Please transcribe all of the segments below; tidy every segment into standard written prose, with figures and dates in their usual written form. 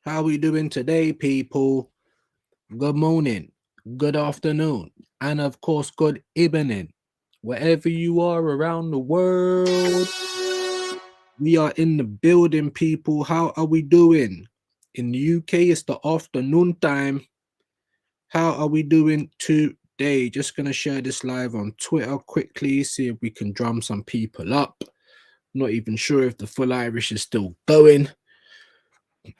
How we doing today, people? Good morning, good afternoon, and of course, good evening. Wherever you are around the world, we are in the building, people. How are we doing? In the UK, it's the afternoon time. How are we doing today? Just gonna share this live on Twitter quickly, see if we can drum some people up. Not even sure if the full Irish is still going.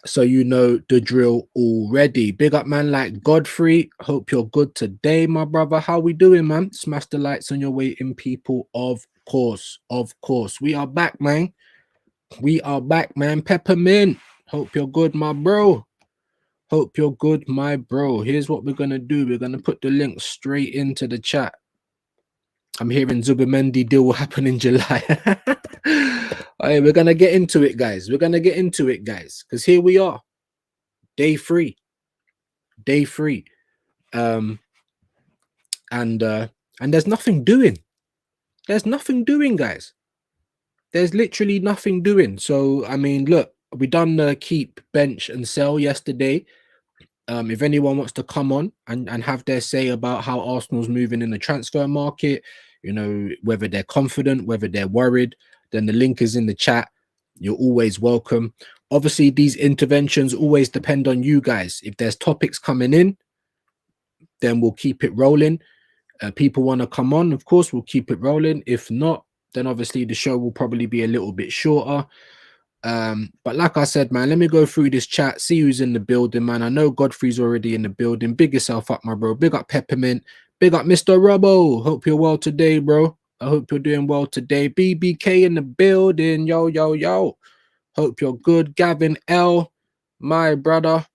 So you know the drill already. Big up man like Godfrey. Hope you're good today, my brother. How we doing, man? Smash the lights on your way in, people. Of course. We are back, man. Peppermint. Hope you're good, my bro. Hope you're good, my bro. Here's what we're gonna do. We're gonna put the link straight into the chat. I'm hearing Zubimendi deal will happen in July. All right, we're gonna get into it, guys. Because here we are. Day three. And there's nothing doing. Guys. There's literally nothing doing. So I mean, look, we done the keep, bench, and sell yesterday. If anyone wants to come on and have their say about how Arsenal's moving in the transfer market, you know, whether they're confident, whether they're worried, then the link is in the chat. You're always welcome. Obviously, these interventions always depend on you guys. If there's topics coming in, then we'll keep it rolling. People want to come on, of course, we'll keep it rolling. If not, then obviously the show will probably be a little bit shorter. But like I said, man, let me go through this chat, see who's in the building, man. I know Godfrey's already in the building. Big yourself up, my bro. Big up Peppermint. Big up Mr. Robbo. Hope you're well today, bro. I hope you're doing well today. BBK in the building. Yo. Hope you're good. Gavin L, my brother.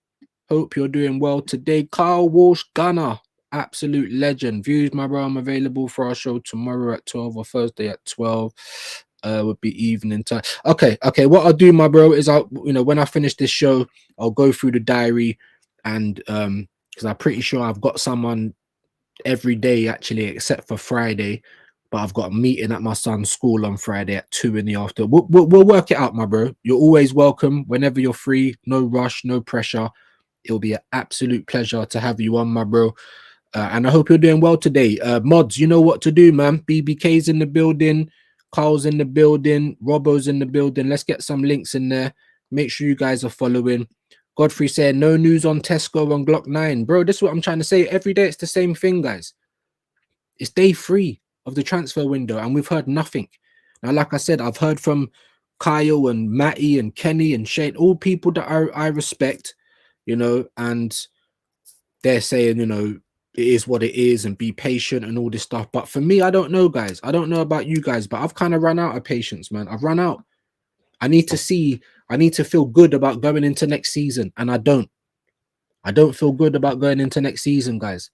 Hope you're doing well today. Carl Walsh Gunner. Absolute legend. Views, my bro. I'm available for our show tomorrow at 12 or Thursday at 12. Would be evening time. Okay. What I'll do, my bro, is when I finish this show, I'll go through the diary and because I'm pretty sure I've got someone every day actually, except for Friday. But I've got a meeting at my son's school on Friday at 2 in the afternoon. We'll work it out, my bro. You're always welcome whenever you're free. No rush, no pressure. It'll be an absolute pleasure to have you on, my bro. And I hope you're doing well today. Mods, you know what to do, man. BBK's in the building, Carl's in the building, Robbo's in the building. Let's get some links in there. Make sure you guys are following. Godfrey said, no news on Tesco on Glock 9. Bro, this is what I'm trying to say. Every day it's the same thing, guys. It's day 3 of the transfer window, and we've heard nothing. Now, like I said, I've heard from Kyle and Matty and Kenny and Shane, all people that I respect, you know, and they're saying, you know, it is what it is and be patient and all this stuff. But for me, I don't know, guys. I don't know about you guys, but I've kind of run out of patience, man. I've run out. I need to feel good about going into next season. And I don't feel good about going into next season, guys.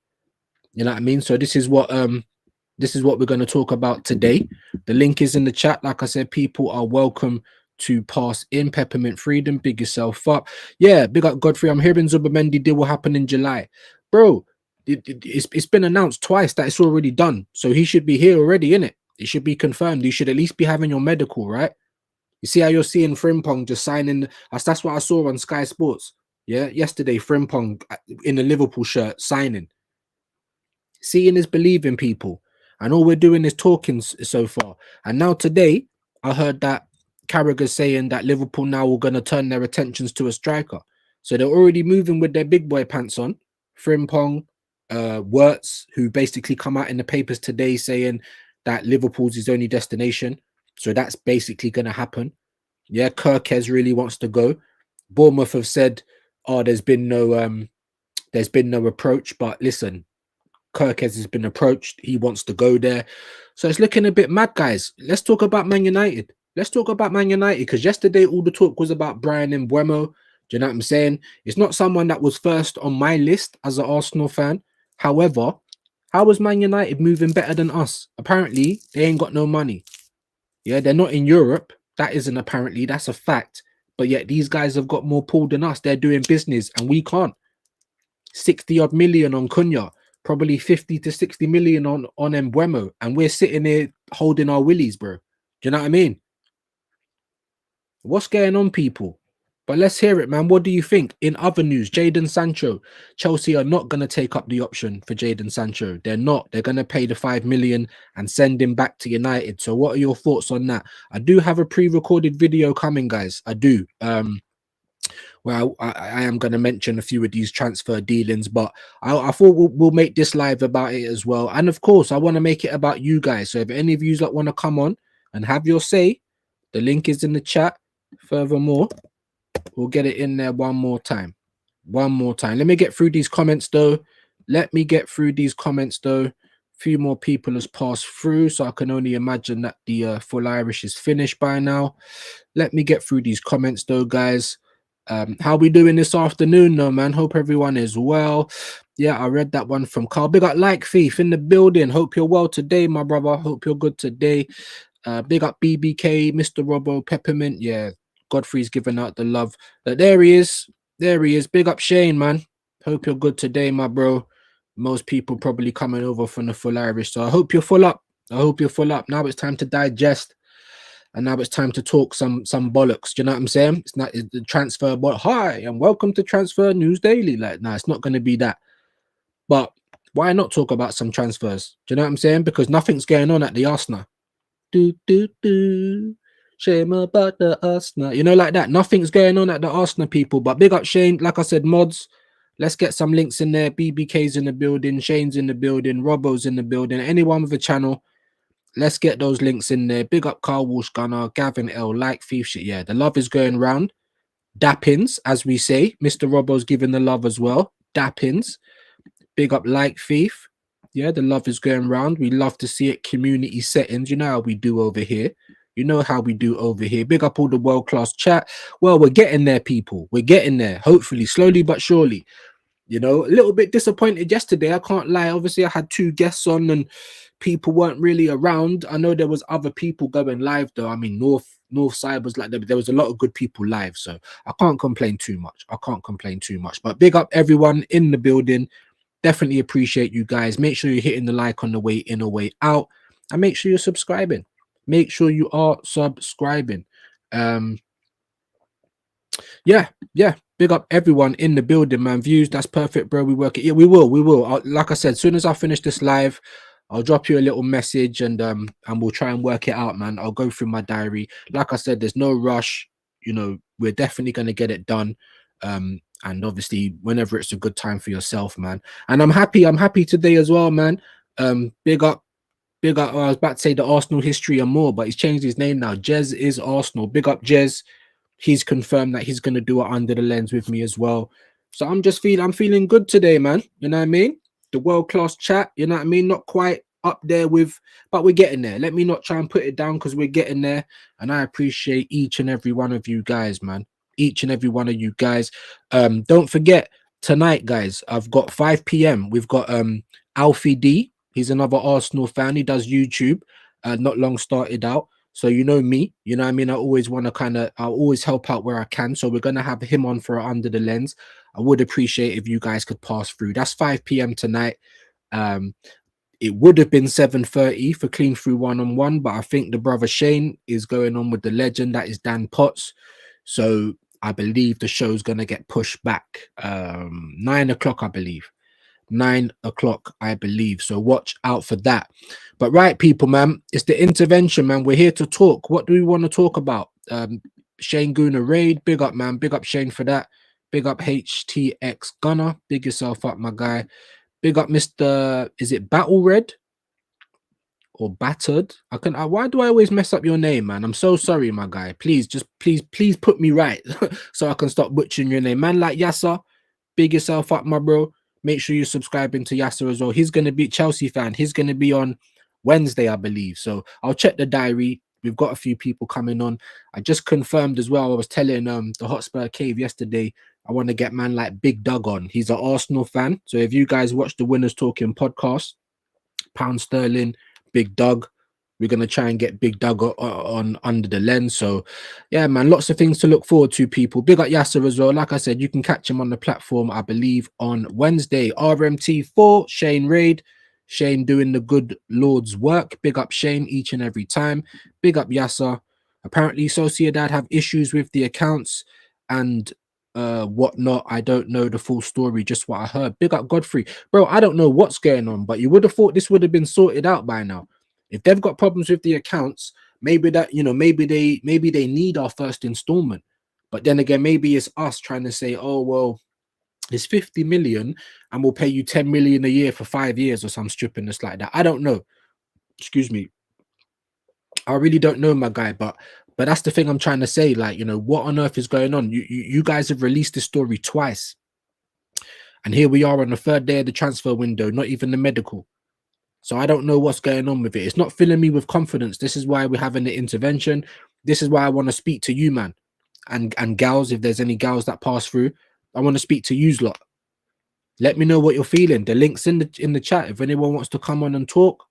You know what I mean? So this is what we're going to talk about today. The link is in the chat. Like I said, people are welcome to pass in. Peppermint Freedom, big yourself up. Yeah, big up Godfrey. I'm hearing Zubermendi deal will happen in July. Bro, it's been announced twice that it's already done. So he should be here already, innit? It should be confirmed. You should at least be having your medical, right? You see how you're seeing Frimpong just signing. That's what I saw on Sky Sports. Yeah, yesterday, Frimpong in a Liverpool shirt signing. Seeing is believing, people. And all we're doing is talking so far. And now today, I heard that Carragher's saying that Liverpool now are going to turn their attentions to a striker. So they're already moving with their big boy pants on. Frimpong, Wirtz, who basically come out in the papers today saying that Liverpool's his only destination. So that's basically going to happen. Yeah, Gyokeres really wants to go. Bournemouth have said, oh, there's been no approach. But listen, Gyokeres has been approached. He wants to go there. So it's looking a bit mad, guys. Let's talk about Man United. Let's talk about Man United, because yesterday all the talk was about Brian Mbeumo. Do you know what I'm saying? It's not someone that was first on my list as an Arsenal fan. However, how was Man United moving better than us? Apparently, they ain't got no money. Yeah, they're not in Europe. That isn't apparently. That's a fact. But yet these guys have got more pull than us. They're doing business and we can't. 60 odd million on Cunha, probably 50 to 60 million on Mbeumo, and we're sitting here holding our willies, bro. Do you know what I mean? What's going on, people? But let's hear it, man. What do you think? In other news, Jadon Sancho, Chelsea are not going to take up the option for Jadon Sancho. They're not. They're going to pay the 5 million and send him back to United. So what are your thoughts on that? I do have a pre-recorded video coming, guys. I do. Well, I am going to mention a few of these transfer dealings, but I thought we'll make this live about it as well. And of course, I want to make it about you guys. So if any of you that want to come on and have your say, the link is in the chat. Furthermore, we'll get it in there one more time. Let me get through these comments, though. A few more people has passed through, so I can only imagine that the full Irish is finished by now. Let me get through these comments, though, guys. How we doing this afternoon, though, man? Hope everyone is well. Yeah, I read that one from Carl. Big up Like Thief in the building. Hope you're well today, my brother. Hope you're good today. Big up BBK, Mr. Robbo, Peppermint. Yeah, Godfrey's giving out the love. There he is. Big up Shane, man. Hope you're good today, my bro. Most people probably coming over from the full Irish. So I hope you're full up. Now it's time to digest. And now it's time to talk some bollocks. Do you know what I'm saying? It's not the transfer, but hi and welcome to Transfer News Daily. Like, no, it's not going to be that. But why not talk about some transfers? Do you know what I'm saying? Because nothing's going on at the Arsenal. Shame about the Arsenal. You know, like that. Nothing's going on at the Arsenal, people. But big up Shane. Like I said, mods. Let's get some links in there. BBK's in the building. Shane's in the building. Robbo's in the building. Anyone with a channel. Let's get those links in there. Big up Carl Walsh Gunner, Gavin L, Like Thief shit. Yeah, the love is going round. Dappins, as we say. Mr. Robbo's giving the love as well. Dappins. Big up Like Thief. Yeah, the love is going round. We love to see it. Community settings. You know how we do over here. Big up all the world-class chat. Well, we're getting there, people. We're getting there. Hopefully, slowly but surely. You know, a little bit disappointed yesterday. I can't lie. Obviously, I had 2 guests on and people weren't really around. I know there was other people going live, though. I mean, North Side was like, there was a lot of good people live. So I can't complain too much. But big up everyone in the building. Definitely appreciate you guys. Make sure you're hitting the like on the way in or way out, and make sure you're subscribing. Make sure you are subscribing. Um, yeah, yeah. Big up everyone in the building, man. Views, that's perfect, bro. We work it. Yeah, we will. We will. Like I said, as soon as I finish this live, I'll drop you a little message and we'll try and work it out, man. I'll go through my diary. Like I said, there's no rush. You know, we're definitely gonna get it done. And obviously, whenever it's a good time for yourself, man. And I'm happy. I'm happy today as well, man. Big up. Big up. I was about to say the Arsenal history and more, but he's changed his name now. Jez is Arsenal. Big up, Jez. He's confirmed that he's gonna do it under the lens with me as well. So I'm feeling good today, man. You know what I mean? The world class chat. You know what I mean? Not quite up there with, but we're getting there. Let me not try and put it down because we're getting there. And I appreciate each and every one of you guys, man. Each and every one of you guys. Don't forget tonight, guys. I've got 5 p.m. We've got Alfie D. He's another Arsenal fan. He does YouTube. Not long started out. So you know me, you know what I mean? I always want to I'll always help out where I can. So we're gonna have him on for Under the Lens. I would appreciate if you guys could pass through. That's 5 p.m. tonight. Um, it would have been 7:30 for Clean Through One-on-One, but I think the brother Shane is going on with the legend that is Dan Potts. So I believe the show's gonna get pushed back. 9 o'clock, I believe. 9 o'clock, I believe. So watch out for that. But right, people, man, it's the intervention, man. We're here to talk. What do we want to talk about? Shane Guna Raid, big up, man. Big up Shane for that. Big up HTX Gunner. Big yourself up, my guy. Big up Mr. Is it Battle Red or Battered? Why do I always mess up your name, man? I'm so sorry, my guy. Please, just please put me right so I can stop butchering your name. Man like Yasser, big yourself up, my bro. Make sure you're subscribing to Yasser as well. He's going to be Chelsea fan. He's going to be on Wednesday, I believe. So I'll check the diary. We've got a few people coming on. I just confirmed as well. I was telling the Hotspur Cave yesterday, I want to get man like Big Doug on. He's an Arsenal fan. So if you guys watch the Winners Talking podcast, Pound Sterling, Big Doug, we're going to try and get Big Doug on Under the Lens. So, yeah, man, lots of things to look forward to, people. Big up Yasser as well. Like I said, you can catch him on the platform, I believe, on Wednesday. RMT4, Shane Raid. Shane doing the good Lord's work. Big up Shane each and every time. Big up Yasser. Apparently, Sociedad have issues with the accounts and whatnot. I don't know the full story, just what I heard. Big up Godfrey. Bro, I don't know what's going on, but you would have thought this would have been sorted out by now. If they've got problems with the accounts, maybe that, you know, maybe they need our first installment. But then again, maybe it's us trying to say, oh well, it's 50 million and we'll pay you 10 million a year for 5 years or some stupidness like that. I don't know. Excuse me. I really don't know, my guy, but that's the thing I'm trying to say. Like, you know, what on earth is going on? You guys have released this story twice. And here we are on the third day of the transfer window, not even the medical. So I don't know what's going on with it. It's not filling me with confidence. This is why we're having the intervention. This is why I want to speak to you, man, and gals. If there's any gals that pass through, I want to speak to you lot. Let me know what you're feeling. The link's in the chat. If anyone wants to come on and talk,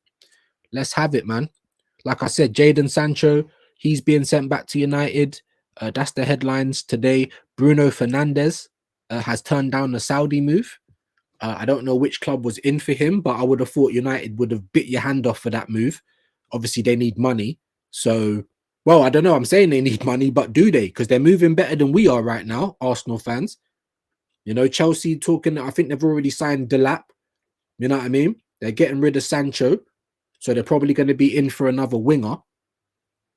let's have it, man. Like I said, Jadon Sancho, he's being sent back to United. That's the headlines today. Bruno Fernandes has turned down the Saudi move. I don't know which club was in for him, but I would have thought United would have bit your hand off for that move. Obviously, they need money. So, well, I don't know. I'm saying they need money, but do they? Because they're moving better than we are right now, Arsenal fans. You know, Chelsea talking, I think they've already signed Delap. You know what I mean? They're getting rid of Sancho. So they're probably going to be in for another winger.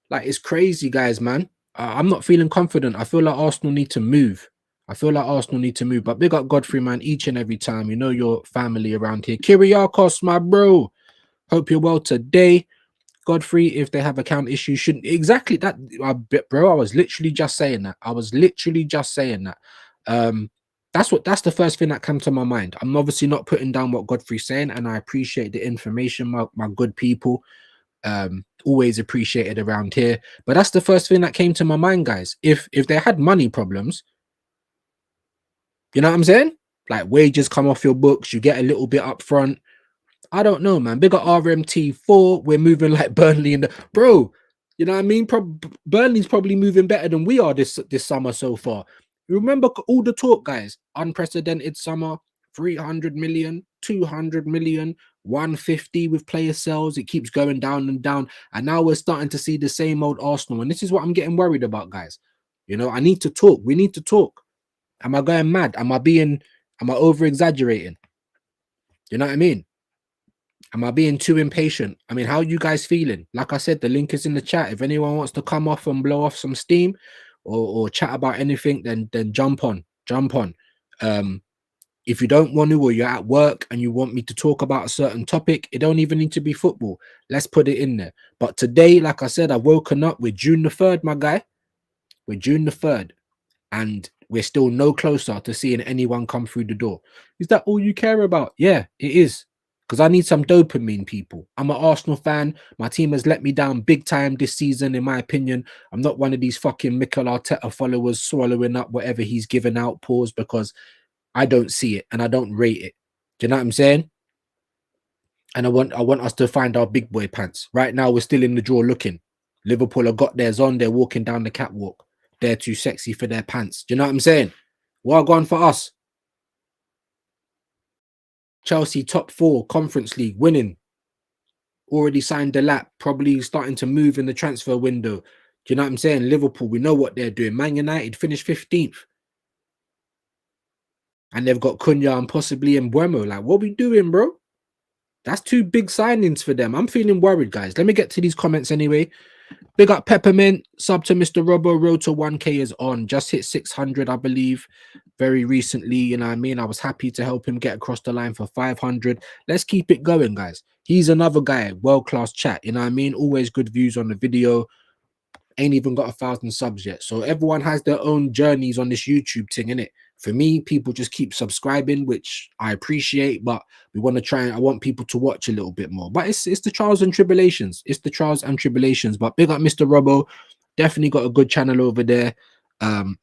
Like, it's crazy, guys, man. I'm not feeling confident. I feel like Arsenal need to move. But big up Godfrey, man, each and every time. You know your family around here. Kyriakos, my bro. Hope you're well today. Godfrey, if they have account issues, shouldn't exactly that, bro. I was literally just saying that. That's the first thing that came to my mind. I'm obviously not putting down what Godfrey's saying, and I appreciate the information, my good people. Always appreciated around here. But that's the first thing that came to my mind, guys. If they had money problems, you know what I'm saying? Like wages come off your books, you get a little bit up front. I don't know, man. Bigger RMT4. We're moving like Burnley in the bro. You know what I mean? Burnley's probably moving better than we are this summer so far. You remember all the talk, guys? Unprecedented summer. 300 million, 200 million, 150 with player sales. It keeps going down and down. And now we're starting to see the same old Arsenal. And this is what I'm getting worried about, guys. You know, I need to talk. We need to talk. Am I going mad? Am I over exaggerating? You know what I mean? Am I being too impatient? I mean, how are you guys feeling? Like I said, the link is in the chat. If anyone wants to come off and blow off some steam or chat about anything, then jump on. Jump on. Um, if you don't want to, or you're at work and you want me to talk about a certain topic, it don't even need to be football. Let's put it in there. But today, like I said, I've woken up with June the 3rd, my guy. We're June the 3rd. And we're still no closer to seeing anyone come through the door. Is that all you care about? Yeah, it is. Because I need some dopamine, people. I'm an Arsenal fan. My team has let me down big time this season, in my opinion. I'm not one of these fucking Mikel Arteta followers swallowing up whatever he's given out, pause, because I don't see it and I don't rate it. Do you know what I'm saying? And I want us to find our big boy pants. Right now, we're still in the draw looking. Liverpool have got theirs on. They're walking down the catwalk. They're too sexy for their pants. Do you know what I'm saying? Well gone for us. Chelsea top 4 Conference League winning. Already signed the lap. Probably starting to move in the transfer window. Do you know what I'm saying? Liverpool, we know what they're doing. Man United finished 15th. And they've got Cunha and possibly Mbeumo. Like, what we doing, bro? That's 2 big signings for them. I'm feeling worried, guys. Let me get to these comments anyway. Big up Peppermint. Sub to Mr. Robbo. Road to 1K is on. Just hit 600, I believe, very recently. You know what I mean? I was happy to help him get across the line for 500. Let's keep it going, guys. He's another guy. World-class chat. You know what I mean? Always good views on the video. Ain't even got 1,000 subs yet. So everyone has their own journeys on this YouTube thing, innit? For me, people just keep subscribing, which I appreciate, but we want to try and I want people to watch a little bit more. But it's the trials and tribulations. It's the trials and tribulations. But big up Mr. Robbo. Definitely got a good channel over there.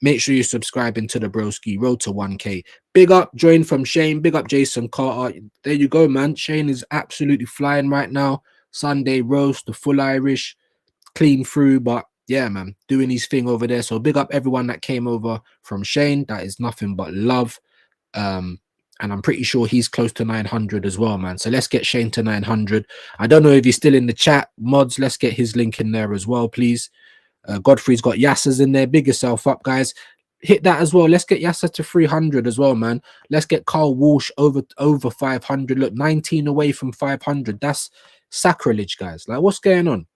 Make sure you subscribe into the broski. Road to 1K. Big up join from Shane. Big up Jason Carter. There you go, man. Shane is absolutely flying right now. Sunday roast, the full Irish, clean through, but yeah, man, doing his thing over there. So big up everyone that came over from Shane. That is nothing but love. And I'm pretty sure he's close to 900 as well, man. So let's get Shane to 900. I don't know if he's still in the chat. Mods, let's get his link in there as well, please. Godfrey's got Yasser's in there. Big yourself up, guys. Hit that as well. Let's get Yasser to 300 as well, man. Let's get Carl Walsh over 500. Look, 19 away from 500. That's sacrilege, guys. Like, what's going on?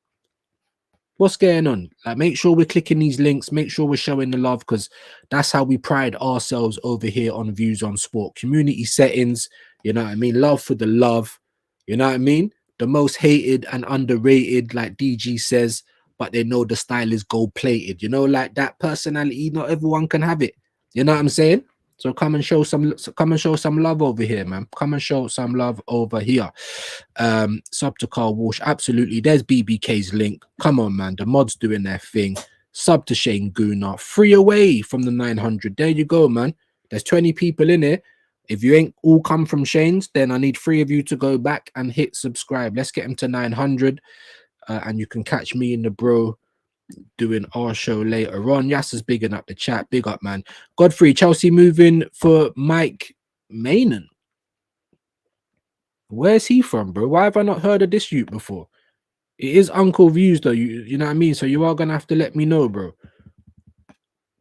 What's going on? Like, make sure we're clicking these links, make sure we're showing the love, because that's how we pride ourselves over here on Views on Sport. Community settings, you know what I mean? Love for the love, you know what I mean? The most hated and underrated, like DG says, but they know the style is gold plated, you know, like that personality. Not everyone can have it, you know what I'm saying? So come and show some love over here, man. Come and show some love over here. Sub to Carl Walsh. Absolutely. There's BBK's link. Come on, man. The mods doing their thing. Sub to Shane Gooner. 3 away from the 900. There you go, man. There's 20 people in here. If you ain't all come from Shane's, then I need 3 of you to go back and hit subscribe. Let's get him to 900. And you can catch me in the bro doing our show later on. Yasser's bigging up the chat. Big up, man. Godfrey, Chelsea moving for Mike Mainen. Where's he from, bro? Why have I not heard of this youth before? It is Uncle Views, though. You know what I mean? So you are going to have to let me know, bro.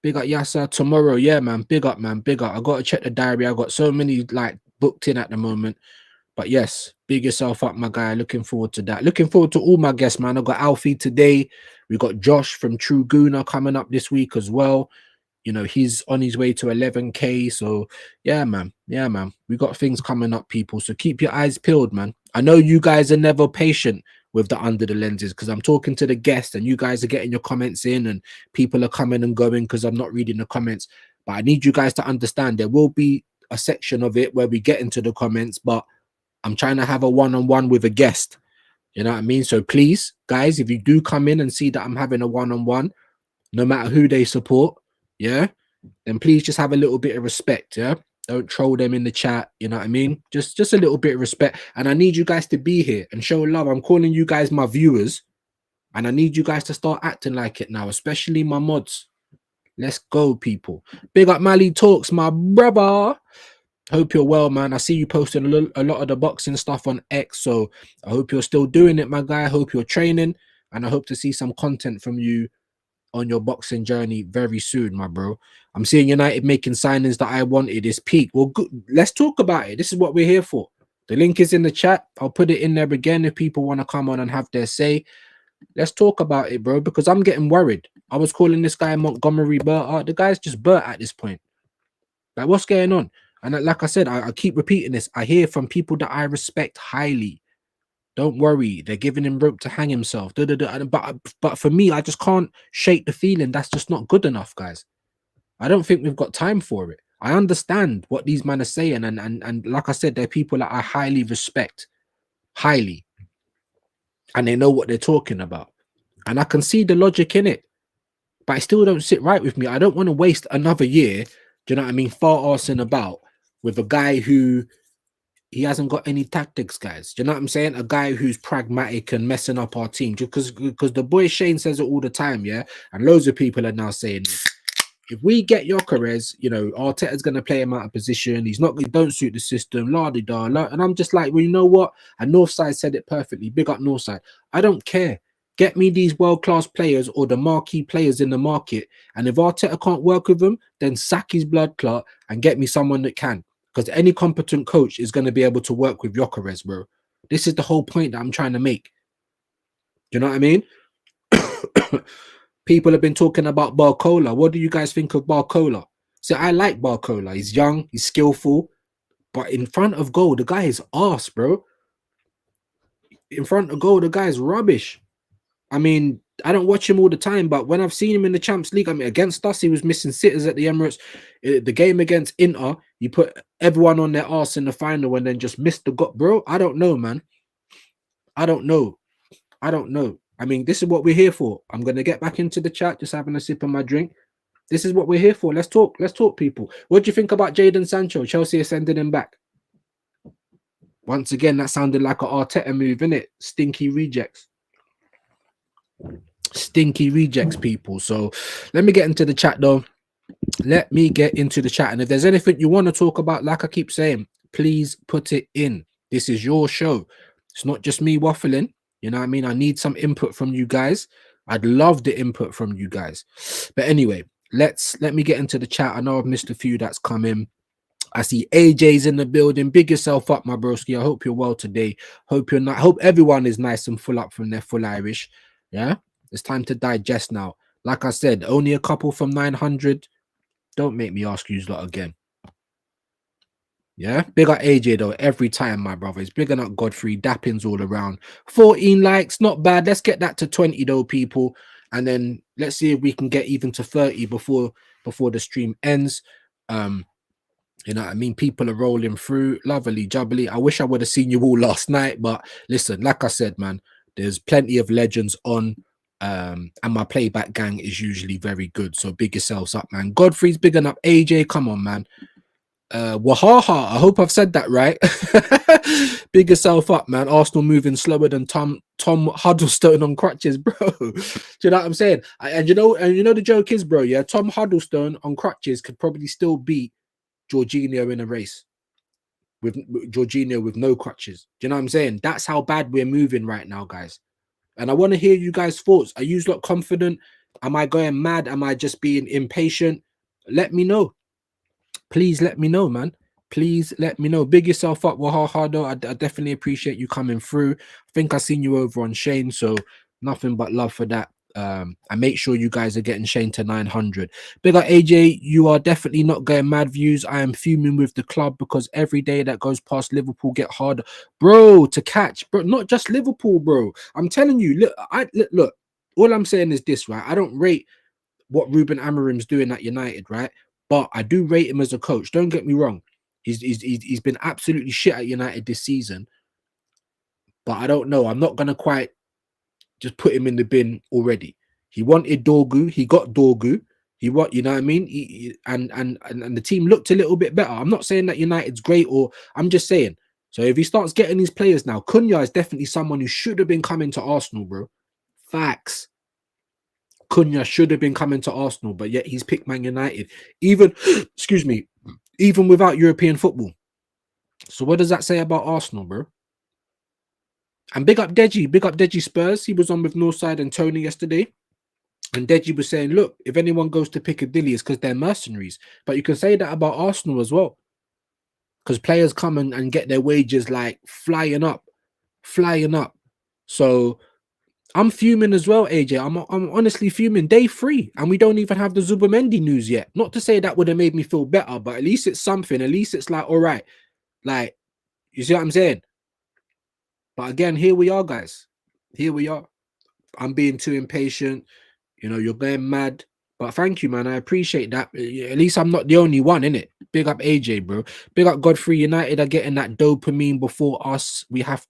Big up Yasser tomorrow. Yeah, man. Big up, man. Big up. I got to check the diary. I got so many, like, booked in at the moment. But yes, big yourself up, my guy. Looking forward to that. Looking forward to all my guests, man. I got Alfie today. We got Josh from True Gooner coming up this week as well. You know, he's on his way to 11K. So yeah, man. Yeah, man. We got things coming up, people. So keep your eyes peeled, man. I know you guys are never patient with the Under the Lenses, because I'm talking to the guests and you guys are getting your comments in and people are coming and going because I'm not reading the comments. But I need you guys to understand there will be a section of it where we get into the comments, but I'm trying to have a one-on-one with a guest. You know what I mean? So please, guys, if you do come in and see that I'm having a one-on-one, no matter who they support, yeah, then please just have a little bit of respect, yeah? Don't troll them in the chat, you know what I mean? Just a little bit of respect. And I need you guys to be here and show love. I'm calling you guys my viewers, and I need you guys to start acting like it now, especially my mods. Let's go, people. Big up Mali Talks, my brother. Hope you're well, man. I see you posting a lot of the boxing stuff on X, so I hope you're still doing it, my guy. I hope you're training, and I hope to see some content from you on your boxing journey very soon, my bro. I'm seeing United making signings that I wanted. Is peak. Well, good. Let's talk about it. This is what we're here for. The link is in the chat. I'll put it in there again if people want to come on and have their say. Let's talk about it, bro, because I'm getting worried. I was calling this guy Montgomery Burt. The guy's just Burt at this point. Like, what's going on? And like I said, I keep repeating this. I hear from people that I respect highly. Don't worry, they're giving him rope to hang himself. But for me, I just can't shake the feeling that's just not good enough, guys. I don't think we've got time for it. I understand what these men are saying, and like I said, they're people that I highly respect, highly, and they know what they're talking about. And I can see the logic in it, but it still don't sit right with me. I don't want to waste another year, do you know what I mean, far arsing about with a guy who he hasn't got any tactics, guys. Do you know what I'm saying? A guy who's pragmatic and messing up our team. Just because the boy Shane says it all the time, yeah? And loads of people are now saying it. If we get Gyokeres, you know, Arteta's going to play him out of position. He's not, he don't suit the system, la di da. And I'm just like, well, you know what? And Northside said it perfectly. Big up Northside. I don't care. Get me these world-class players or the marquee players in the market. And if Arteta can't work with them, then sack his blood clot and get me someone that can. Because any competent coach is going to be able to work with Gyokeres, bro. This is the whole point that I'm trying to make. Do you know what I mean? People have been talking about Barcola. What do you guys think of Barcola? So I like Barcola. He's young, he's skillful, but in front of goal, the guy is arse, bro. In front of goal, the guy's rubbish. I mean, I don't watch him all the time, but when I've seen him in the Champions League, I mean, against us, he was missing sitters at the Emirates. The game against Inter, you put everyone on their arse in the final and then just missed the gut, bro. I don't know, man. I don't know. I don't know. I mean, this is what we're here for. I'm going to get back into the chat, just having a sip of my drink. This is what we're here for. Let's talk. Let's talk, people. What do you think about Jadon Sancho? Chelsea are sending him back. Once again, that sounded like an Arteta move, innit? Stinky rejects. Stinky rejects, people. So let me get into the chat, though. Let me get into the chat. And if there's anything you want to talk about, like I keep saying, please put it in. This is your show. It's not just me waffling. You know what I mean? I need some input from you guys. I'd love the input from you guys. But anyway, let me get into the chat. I know I've missed a few that's come in. I see AJ's in the building. Big yourself up, my broski. I hope you're well today. Hope you're not. Hope everyone is nice and full up from their full Irish. Yeah, it's time to digest now. Like I said, only a couple from 900. Don't make me ask you lot again. Yeah, big up AJ though every time, my brothers. Big up Godfrey. Dappings all around. 14 likes, not bad. Let's get that to 20 though, people, and then let's see if we can get even to 30 before the stream ends. You know what I mean? People are rolling through. Lovely, jubbly. I wish I would have seen you all last night, but listen, like I said, man, there's plenty of legends on. And my playback gang is usually very good. So big yourselves up, man. Godfrey's bigging up AJ. Come on, man. Wahaha. I hope I've said that right. Big yourself up, man. Arsenal moving slower than Tom Huddlestone on crutches, bro. Do you know what I'm saying? And you know the joke is, bro. Yeah, Tom Huddlestone on crutches could probably still beat Jorginho in a race with Jorginho with no crutches. Do you know what I'm saying? That's how bad we're moving right now, guys. And I want to hear you guys' thoughts. Are you lot confident? Am I going mad? Am I just being impatient? Let me know. Please let me know, man. Please let me know. Big yourself up, Wahaha. I definitely appreciate you coming through. I think I seen you over on Shane, so nothing but love for that. And make sure you guys are getting Shane to 900. Big up AJ, you are definitely not getting mad views. I am fuming with the club because every day that goes past Liverpool get harder, bro, to catch. Bro, not just Liverpool, bro. I'm telling you, look. All I'm saying is this, right? I don't rate what Ruben Amorim's doing at United, right? But I do rate him as a coach. Don't get me wrong. He's been absolutely shit at United this season. But I don't know. I'm not gonna quite just put him in the bin already. He wanted Dorgu, he got Dorgu. You know what I mean? And the team looked a little bit better. I'm not saying that United's great, or I'm just saying. So if he starts getting these players now, Cunha is definitely someone who should have been coming to Arsenal, bro. Facts. Cunha should have been coming to Arsenal, but yet he's picked Man United. Even, excuse me, even without European football. So what does that say about Arsenal, bro? And big up Deji Spurs. He was on with Northside and Tony yesterday. And Deji was saying, look, if anyone goes to Piccadilly, it's because they're mercenaries. But you can say that about Arsenal as well. Because players come and get their wages like flying up. So I'm fuming as well, AJ. I'm honestly fuming. Day 3, and we don't even have the Zubamendi news yet. Not to say that would have made me feel better, but at least it's something. At least it's like, all right. Like, you see what I'm saying? But again, here we are, guys. Here we are. I'm being too impatient. You know, you're going mad. But thank you, man. I appreciate that. At least I'm not the only one, innit? Big up AJ, bro. Big up Godfrey. United are getting that dopamine before us. We have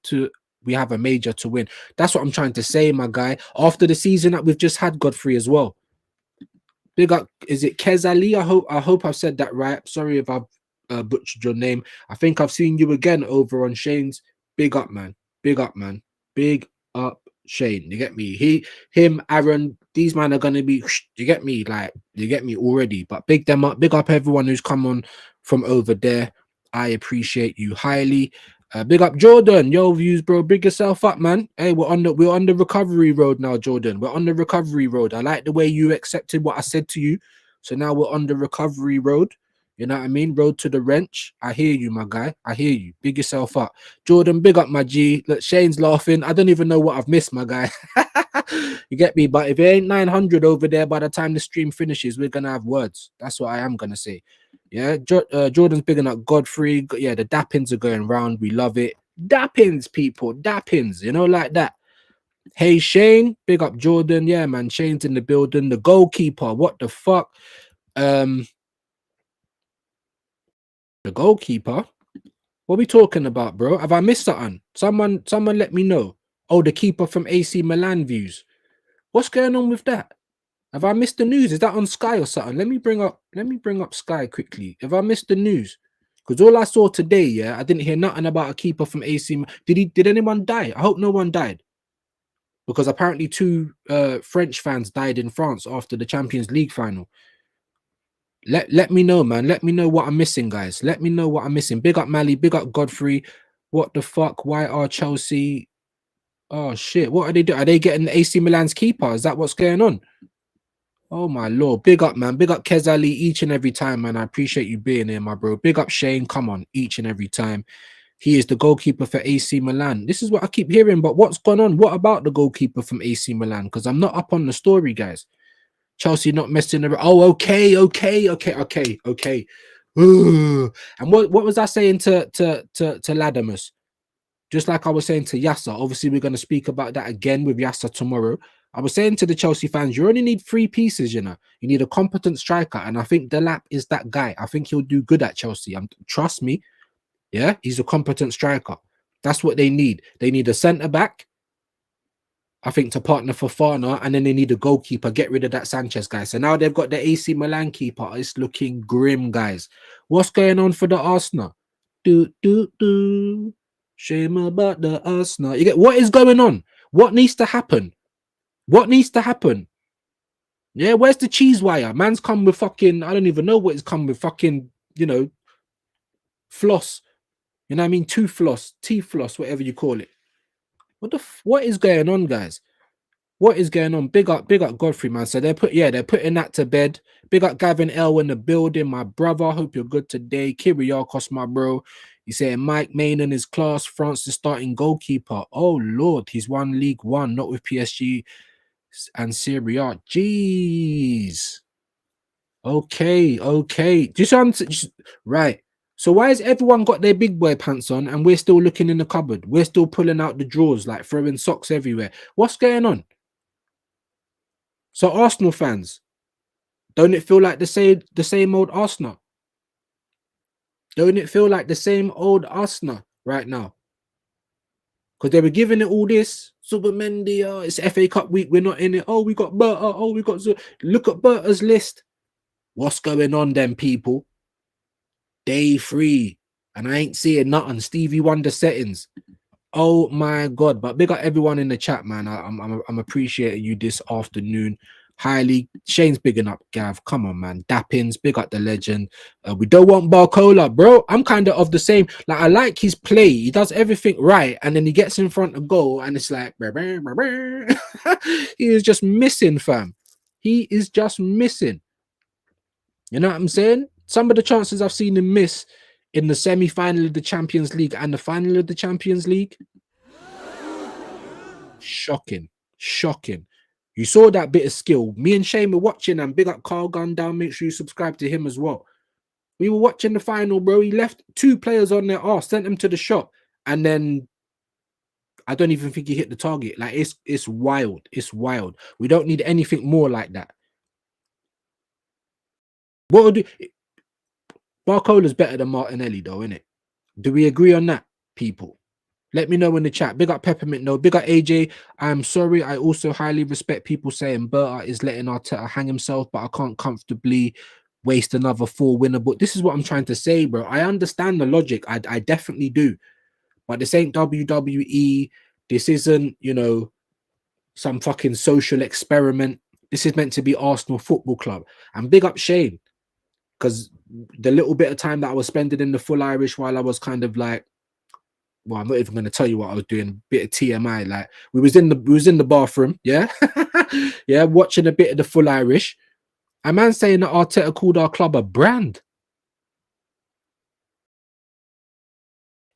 a major to win. That's what I'm trying to say, my guy. After the season that we've just had, Godfrey, as well. Big up, is it Kezali? I hope I've said that right. Sorry if I've butchered your name. I think I've seen you again over on Shane's. Big up, man. Big up, man. Big up, Shane. You get me? Him, Aaron, these men are gonna be. You get me? Like, you get me already. But big them up. Big up everyone who's come on from over there. I appreciate you highly. Big up Jordan, yo views, bro. Big yourself up, man. Hey, we're on the recovery road now, Jordan. We're on the recovery road. I like the way you accepted what I said to you. So now we're on the recovery road. You know what I mean? Road to the wrench. I hear you, my guy. I hear you. Big yourself up. Jordan, big up my G. Look, Shane's laughing. I don't even know what I've missed, my guy. You get me? But if it ain't 900 over there by the time the stream finishes, we're gonna have words. That's what I am gonna say. Yeah, Jordan's bigging up Godfrey. Yeah, the dappins are going round. We love it. Dappins, people. Dappins, you know, like that. Hey, Shane, big up Jordan. Yeah, man. Shane's in the building. The goalkeeper. What the fuck? The goalkeeper? What are we talking about, bro? Have I missed something? Someone let me know. Oh, the keeper from AC Milan views. What's going on with that? Have I missed the news? Is that on Sky or something? Let me bring up Sky quickly. Have I missed the news? Because all I saw today, yeah, I didn't hear nothing about a keeper from AC. Did anyone die? I hope no one died. Because apparently 2 French fans died in France after the Champions League final. Let me know, man. Let me know what I'm missing, guys. Let me know what I'm missing. Big up Mally, big up Godfrey. What the fuck? Why are Chelsea? Oh shit! What are they doing? Are they getting AC Milan's keeper? Is that what's going on? Oh my lord, big up, man. Big up Kezali each and every time, man. I appreciate you being here, my bro. Big up Shane. Come on, each and every time. He is the goalkeeper for AC Milan. This is what I keep hearing, but what's gone on? What about the goalkeeper from AC Milan? Because I'm not up on the story, guys. Chelsea not messing around. Oh, okay. Ooh. And what was I saying to Ladamus? Just like I was saying to Yasser, obviously we're going to speak about that again with Yasser tomorrow. I was saying to the Chelsea fans, you only need 3 pieces, you know. You need a competent striker, and I think Delap is that guy. I think he'll do good at Chelsea. Trust me. Yeah, he's a competent striker. That's what they need. They need a centre-back, I think, to partner for Fofana, and then they need a goalkeeper. Get rid of that Sanchez guy. So now they've got the AC Milan keeper. It's looking grim, guys. What's going on for the Arsenal? Do. Shame about the Arsenal. You get what is going on? What needs to happen? What needs to happen? Yeah, where's the cheese wire? Man's come with fucking, I don't even know what it's come with, fucking, you know, floss. You know what I mean? Tooth floss, teeth floss, whatever you call it. What is going on, guys? What is going on? Big up Godfrey, man. So they're putting that to bed. Big up Gavin L in the building, my brother. Hope you're good today. Kiriakos, my bro. You saying Mike Maignan is class. France is starting goalkeeper. Oh Lord, he's won League One, not with PSG and Serie A. Jeez. Okay. Do you sound right? So why has everyone got their big boy pants on and we're still looking in the cupboard? We're still pulling out the drawers, like throwing socks everywhere. What's going on? So Arsenal fans, don't it feel like the same old Arsenal? Don't it feel like the same old Arsenal right now? Because they were giving it all this. Subamendi, it's FA Cup week, we're not in it. Oh, we got Berta. Oh, we got... Look at Berta's list. What's going on then, people? Day 3. And I ain't seeing nothing. Stevie Wonder settings. Oh my God. But big up everyone in the chat, man. I'm appreciating you this afternoon. highly. Shane's bigging up Gav. Come on, man. Dappins, big up the legend. We don't want Barcola, bro. I'm kind of the same. Like, I like his play. He does everything right, and then he gets in front of goal, and it's like, brr, brr, brr, brr. He is just missing, fam. He is just missing. You know what I'm saying? Some of the chances I've seen him miss in the semi-final of the Champions League and the final of the Champions League, shocking, shocking. You saw that bit of skill. Me and Shane were watching, and big up Carl Gun down. Make sure you subscribe to him as well. We were watching the final, bro. He left 2 players on their arse, sent them to the shop, and then I don't even think he hit the target. Like, it's wild. It's wild. We don't need anything more like that. What would do? Barcola's better than Martinelli, though, isn't it? Do we agree on that, people? Let me know in the chat. Big up Peppermint. No, big up AJ. I'm sorry. I also highly respect people saying Berta is letting Arteta hang himself, but I can't comfortably waste another 4 winnable. This is what I'm trying to say, bro. I understand the logic. I definitely do. But this ain't WWE. This isn't, some fucking social experiment. This is meant to be Arsenal Football Club. And big up Shane. Because the little bit of time that I was spending in the full Irish while I was kind of like, well, I'm not even going to tell you what I was doing. Bit of TMI. Like, we was in the bathroom, yeah, yeah, watching a bit of the full Irish. A man saying that Arteta called our club a brand.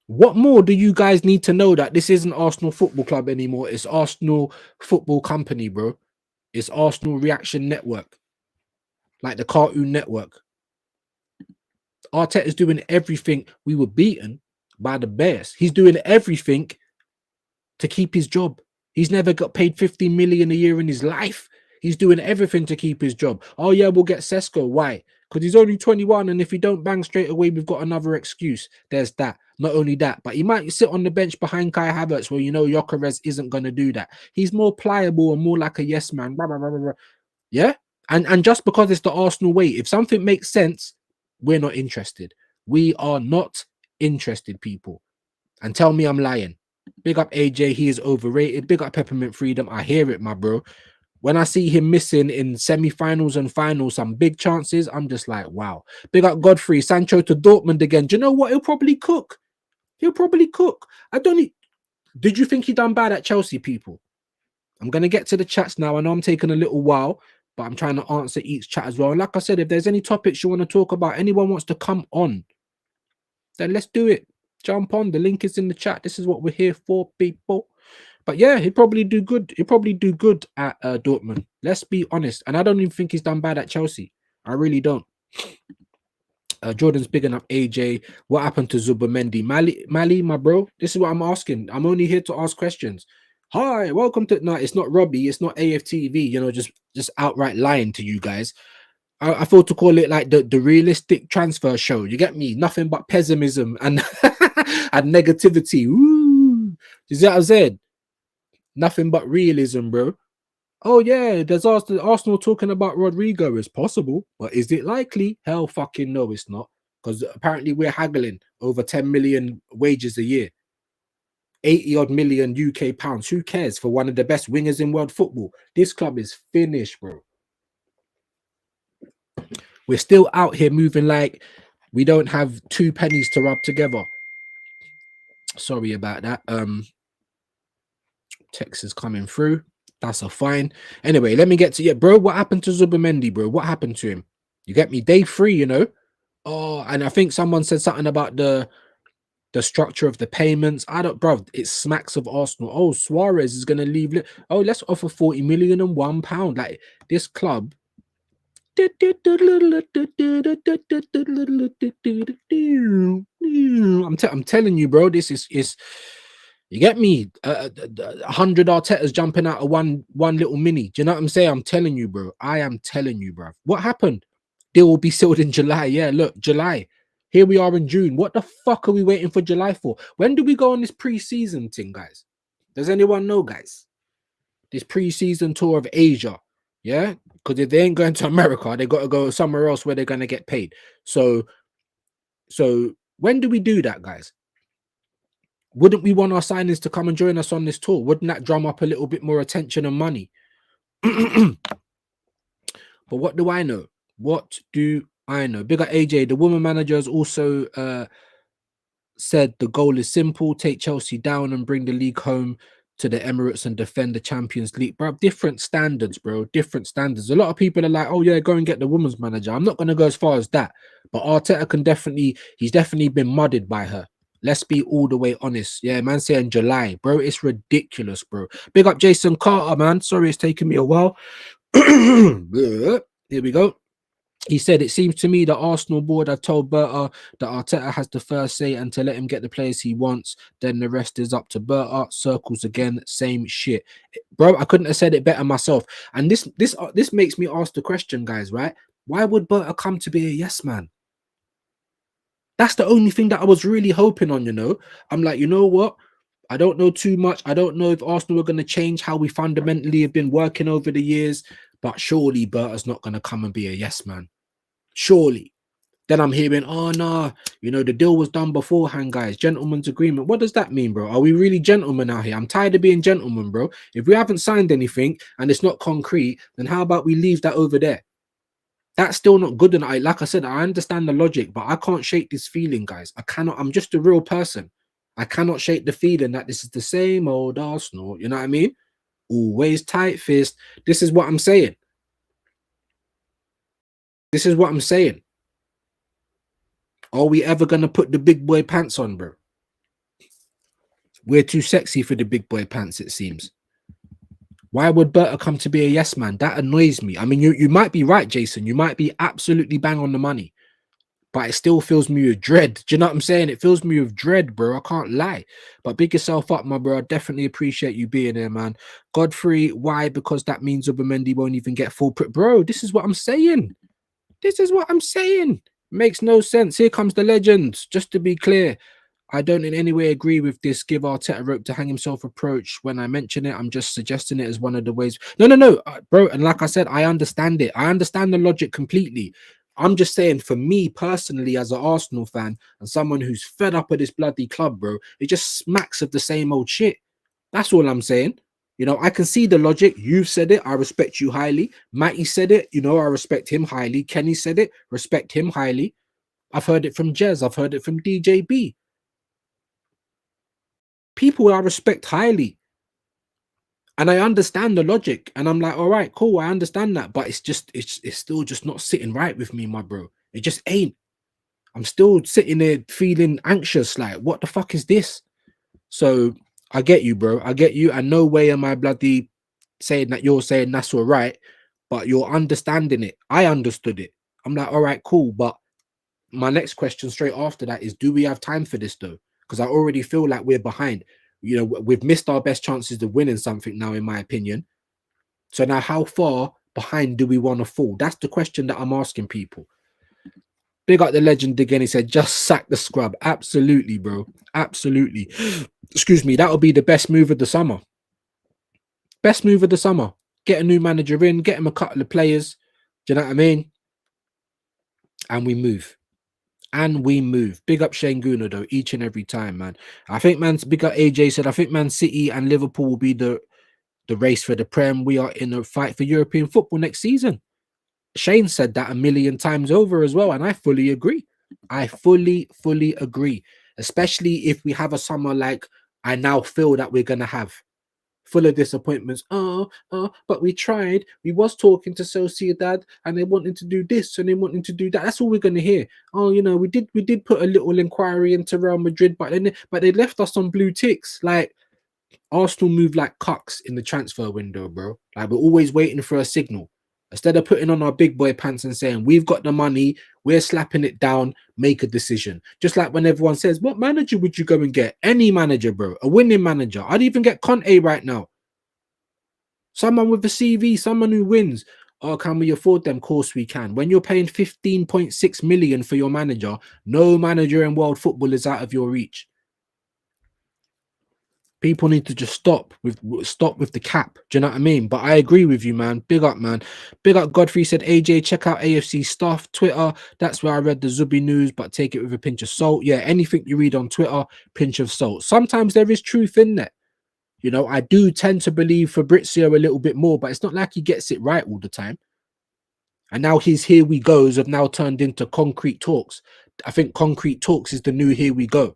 What more do you guys need to know that this isn't Arsenal Football Club anymore? It's Arsenal Football Company, bro. It's Arsenal Reaction Network, like the Cartoon Network. Arteta's doing everything. We were beaten by the Bears. He's doing everything to keep his job. He's never got paid 15 million a year in his life. He's doing everything to keep his job. Oh yeah, we'll get Sesko. Why? Because he's only 21, and if he don't bang straight away, we've got another excuse. There's that. Not only that, but he might sit on the bench behind Kai Havertz, where gyokeres isn't going to do that. He's more pliable and more like a yes man. Blah, blah, blah, blah. Yeah, and just because it's the Arsenal way, if something makes sense, we're not interested. We are not interested, people. And tell me I'm lying. Big up AJ, he is overrated. Big up Peppermint Freedom. I hear it, my bro. When I see him missing in semi-finals and finals, some big chances, I'm just like, wow. Big up Godfrey, Sancho to Dortmund again. Do you know what? He'll probably cook. He'll probably cook. Did you think he done bad at Chelsea, people? I'm going to get to the chats now. I know I'm taking a little while, but I'm trying to answer each chat as well. And like I said, if there's any topics you want to talk about, anyone wants to come on, then let's do it. Jump on. The link is in the chat. This is what we're here for, people. But yeah, he'd probably do good. He'd probably do good at Dortmund. Let's be honest. And I don't even think he's done bad at Chelsea. I really don't. Jordan's bigging up AJ. What happened to Zubamendi? Mali, my bro. This is what I'm asking. I'm only here to ask questions. Hi, welcome to. No, it's not Robbie. It's not AFTV. Just outright lying to you guys. I thought to call it like the realistic transfer show. You get me? Nothing but pessimism and and negativity. Woo! You see what I said? Nothing but realism, bro. Oh yeah, there's Arsenal talking about Rodrigo is possible, but is it likely? Hell fucking no, it's not. Because apparently we're haggling over 10 million wages a year. 80 odd million UK pounds. Who cares for one of the best wingers in world football? This club is finished, bro. We're still out here moving like we don't have 2 pennies to rub together. Sorry about that. Text is coming through. That's a fine. Anyway, let me get to bro. What happened to Zubamendi, bro? What happened to him? You get me? Day 3, Oh, and I think someone said something about the structure of the payments. I don't, bro. It smacks of Arsenal. Oh, Suarez is gonna leave. Oh, let's offer 40 million and £1. Like this club. I'm telling you, bro. This is. You get me? 100 Artetas jumping out of one little mini. Do you know what I'm saying? I'm telling you, bro. I am telling you, bro. What happened? Deal will be sealed in July. Yeah, look, July. Here we are in June. What the fuck are we waiting for July for? When do we go on this pre-season thing, guys? Does anyone know, guys? This pre-season tour of Asia. Yeah? Because if they ain't going to America, they got to go somewhere else where they're going to get paid. So when do we do that, guys? Wouldn't we want our signings to come and join us on this tour? Wouldn't that drum up a little bit more attention and money? But what do I know? What do I know? Big up AJ. The woman manager has also said the goal is simple: take Chelsea down and bring the league home to the Emirates and defend the Champions League. Bro, different standards, bro. Different standards. A lot of people are like, "Oh yeah, go and get the women's manager." I'm not gonna go as far as that, but Arteta can definitely. He's definitely been mudded by her. Let's be all the way honest. Yeah, man, saying July, bro. It's ridiculous, bro. Big up Jason Carter, man. Sorry, it's taking me a while. Here we go. He said, "It seems to me the Arsenal board have told Berta that Arteta has the first say and to let him get the players he wants. Then the rest is up to Berta." Circles again, same shit, bro. I couldn't have said it better myself. And this makes me ask the question, guys. Right? Why would Berta come to be a yes man? That's the only thing that I was really hoping on. I'm like, you know what? I don't know too much. I don't know if Arsenal are going to change how we fundamentally have been working over the years, but surely Berta's not going to come and be a yes man. Surely. Then I'm hearing, oh no, the deal was done beforehand, guys. Gentleman's agreement. What does that mean, bro? Are we really gentlemen out here? I'm tired of being gentlemen, bro. If we haven't signed anything and it's not concrete, then how about we leave that over there? That's still not good. And like I said, I understand the logic, but I can't shake this feeling, guys. I cannot. I'm just a real person. I cannot shake the feeling that this is the same old Arsenal. You know what I mean? Always tight fist. This is what I'm saying. This is what I'm saying. Are we ever going to put the big boy pants on, bro? We're too sexy for the big boy pants, it seems. Why would Berta come to be a yes man? That annoys me. I mean, you might be right, Jason. You might be absolutely bang on the money, but it still fills me with dread. Do you know what I'm saying? It fills me with dread, bro. I can't lie. But big yourself up, my bro. I definitely appreciate you being there, man. Godfrey, why? Because that means Mendy won't even get full print. Bro, this is what I'm saying. This is what I'm saying. Makes no sense. Here comes the legend. Just to be clear, I don't in any way agree with this give Arteta rope to hang himself approach. When I mention it, I'm just suggesting it as one of the ways. No, bro. And like I said, I understand it. I understand the logic completely. I'm just saying, for me personally, as an Arsenal fan and someone who's fed up of this bloody club, bro, it just smacks of the same old shit. That's all I'm saying. I can see the logic. You've said it. I respect you highly. Matty said it. I respect him highly. Kenny said it. Respect him highly. I've heard it from Jez. I've heard it from DJB. People I respect highly. And I understand the logic. And I'm like, all right, cool. I understand that. But it's still just not sitting right with me, my bro. It just ain't. I'm still sitting there feeling anxious. Like, what the fuck is this? So I get you, bro. I get you. And no way am I bloody saying that you're saying that's all right, but you're understanding it. I understood it. I'm like, all right, cool. But my next question straight after that is, do we have time for this though? Because I already feel like we're behind. We've missed our best chances of winning something now, in my opinion. So now, how far behind do we want to fall? That's the question that I'm asking people. Big up the legend again. He said, just sack the scrub. Absolutely, bro. Absolutely. Excuse me. That'll be the best move of the summer. Best move of the summer. Get a new manager in, get him a couple of players. Do you know what I mean? And we move. And we move. Big up Shane Guna, though, each and every time, man. I think, big up AJ said, I think Man City and Liverpool will be the race for the Prem. We are in a fight for European football next season. Shane said that a million times over as well, and I fully agree. I fully agree. Especially if we have a summer like I now feel that we're going to have. Full of disappointments. But we tried. We was talking to Sociedad and they wanted to do this and they wanted to do that. That's all we're gonna hear. Oh, we did put a little inquiry into Real Madrid, but they left us on blue ticks. Like, Arsenal move like cucks in the transfer window, bro. Like, we're always waiting for a signal. Instead of putting on our big boy pants and saying, we've got the money, we're slapping it down, make a decision. Just like when everyone says, what manager would you go and get? Any manager, bro. A winning manager. I'd even get Conte right now. Someone with a CV, someone who wins. Oh, can we afford them? Of course we can. When you're paying 15.6 million for your manager, no manager in world football is out of your reach. People need to just stop with the cap. Do you know what I mean? But I agree with you, man. Big up, man. Big up. Godfrey said, AJ, check out AFC stuff, Twitter. That's where I read the Zubi news, but take it with a pinch of salt. Yeah, anything you read on Twitter, pinch of salt. Sometimes there is truth in there. I do tend to believe Fabrizio a little bit more, but it's not like he gets it right all the time. And now his here we goes have now turned into concrete talks. I think concrete talks is the new here we go.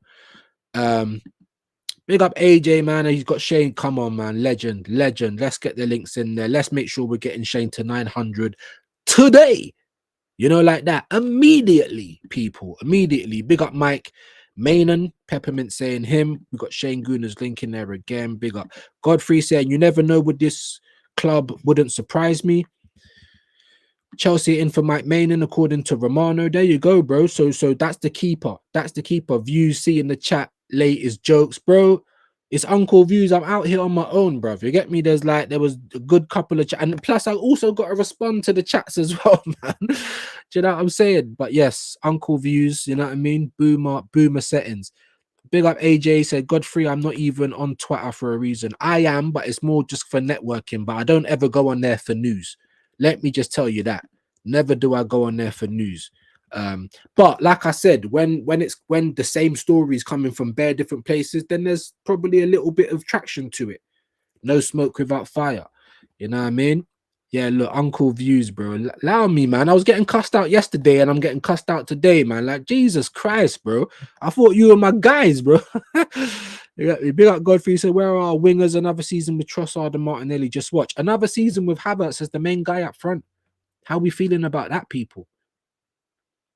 Um, Big up AJ, man. He's got Shane. Come on, man. Legend, legend. Let's get the links in there. Let's make sure we're getting Shane to 900 today. You know, like that. Immediately, people. Immediately. Big up Mike. Manon, Peppermint saying him. We got Shane Gooner's link in there again. Big up. Godfrey saying, you never know with this club, wouldn't surprise me. Chelsea in for Mike Manon, according to Romano. There you go, bro. So that's the keeper. That's the keeper. Views, see in the chat. Late is jokes, bro. It's Uncle Views. I'm out here on my own, bro. You get me? There was a good couple of and plus I also got to respond to the chats as well, man. Do you know what I'm saying? But yes, Uncle Views. You know what I mean? Boomer settings. Big up AJ said, Godfrey, I'm not even on Twitter for a reason. I am, but it's more just for networking. But I don't ever go on there for news. Let me just tell you that. Never do I go on there for news. But like I said, when the same story is coming from bare different places, then there's probably a little bit of traction to it. No smoke without fire. You know what I mean? Yeah, look, Uncle Views, bro. Allow me, man. I was getting cussed out yesterday and I'm getting cussed out today, man. Like, Jesus Christ, bro. I thought you were my guys, bro. Big up Godfrey said, where are our wingers? Another season with Trossard and Martinelli. Just watch. Another season with Havertz as the main guy up front. How are we feeling about that, people?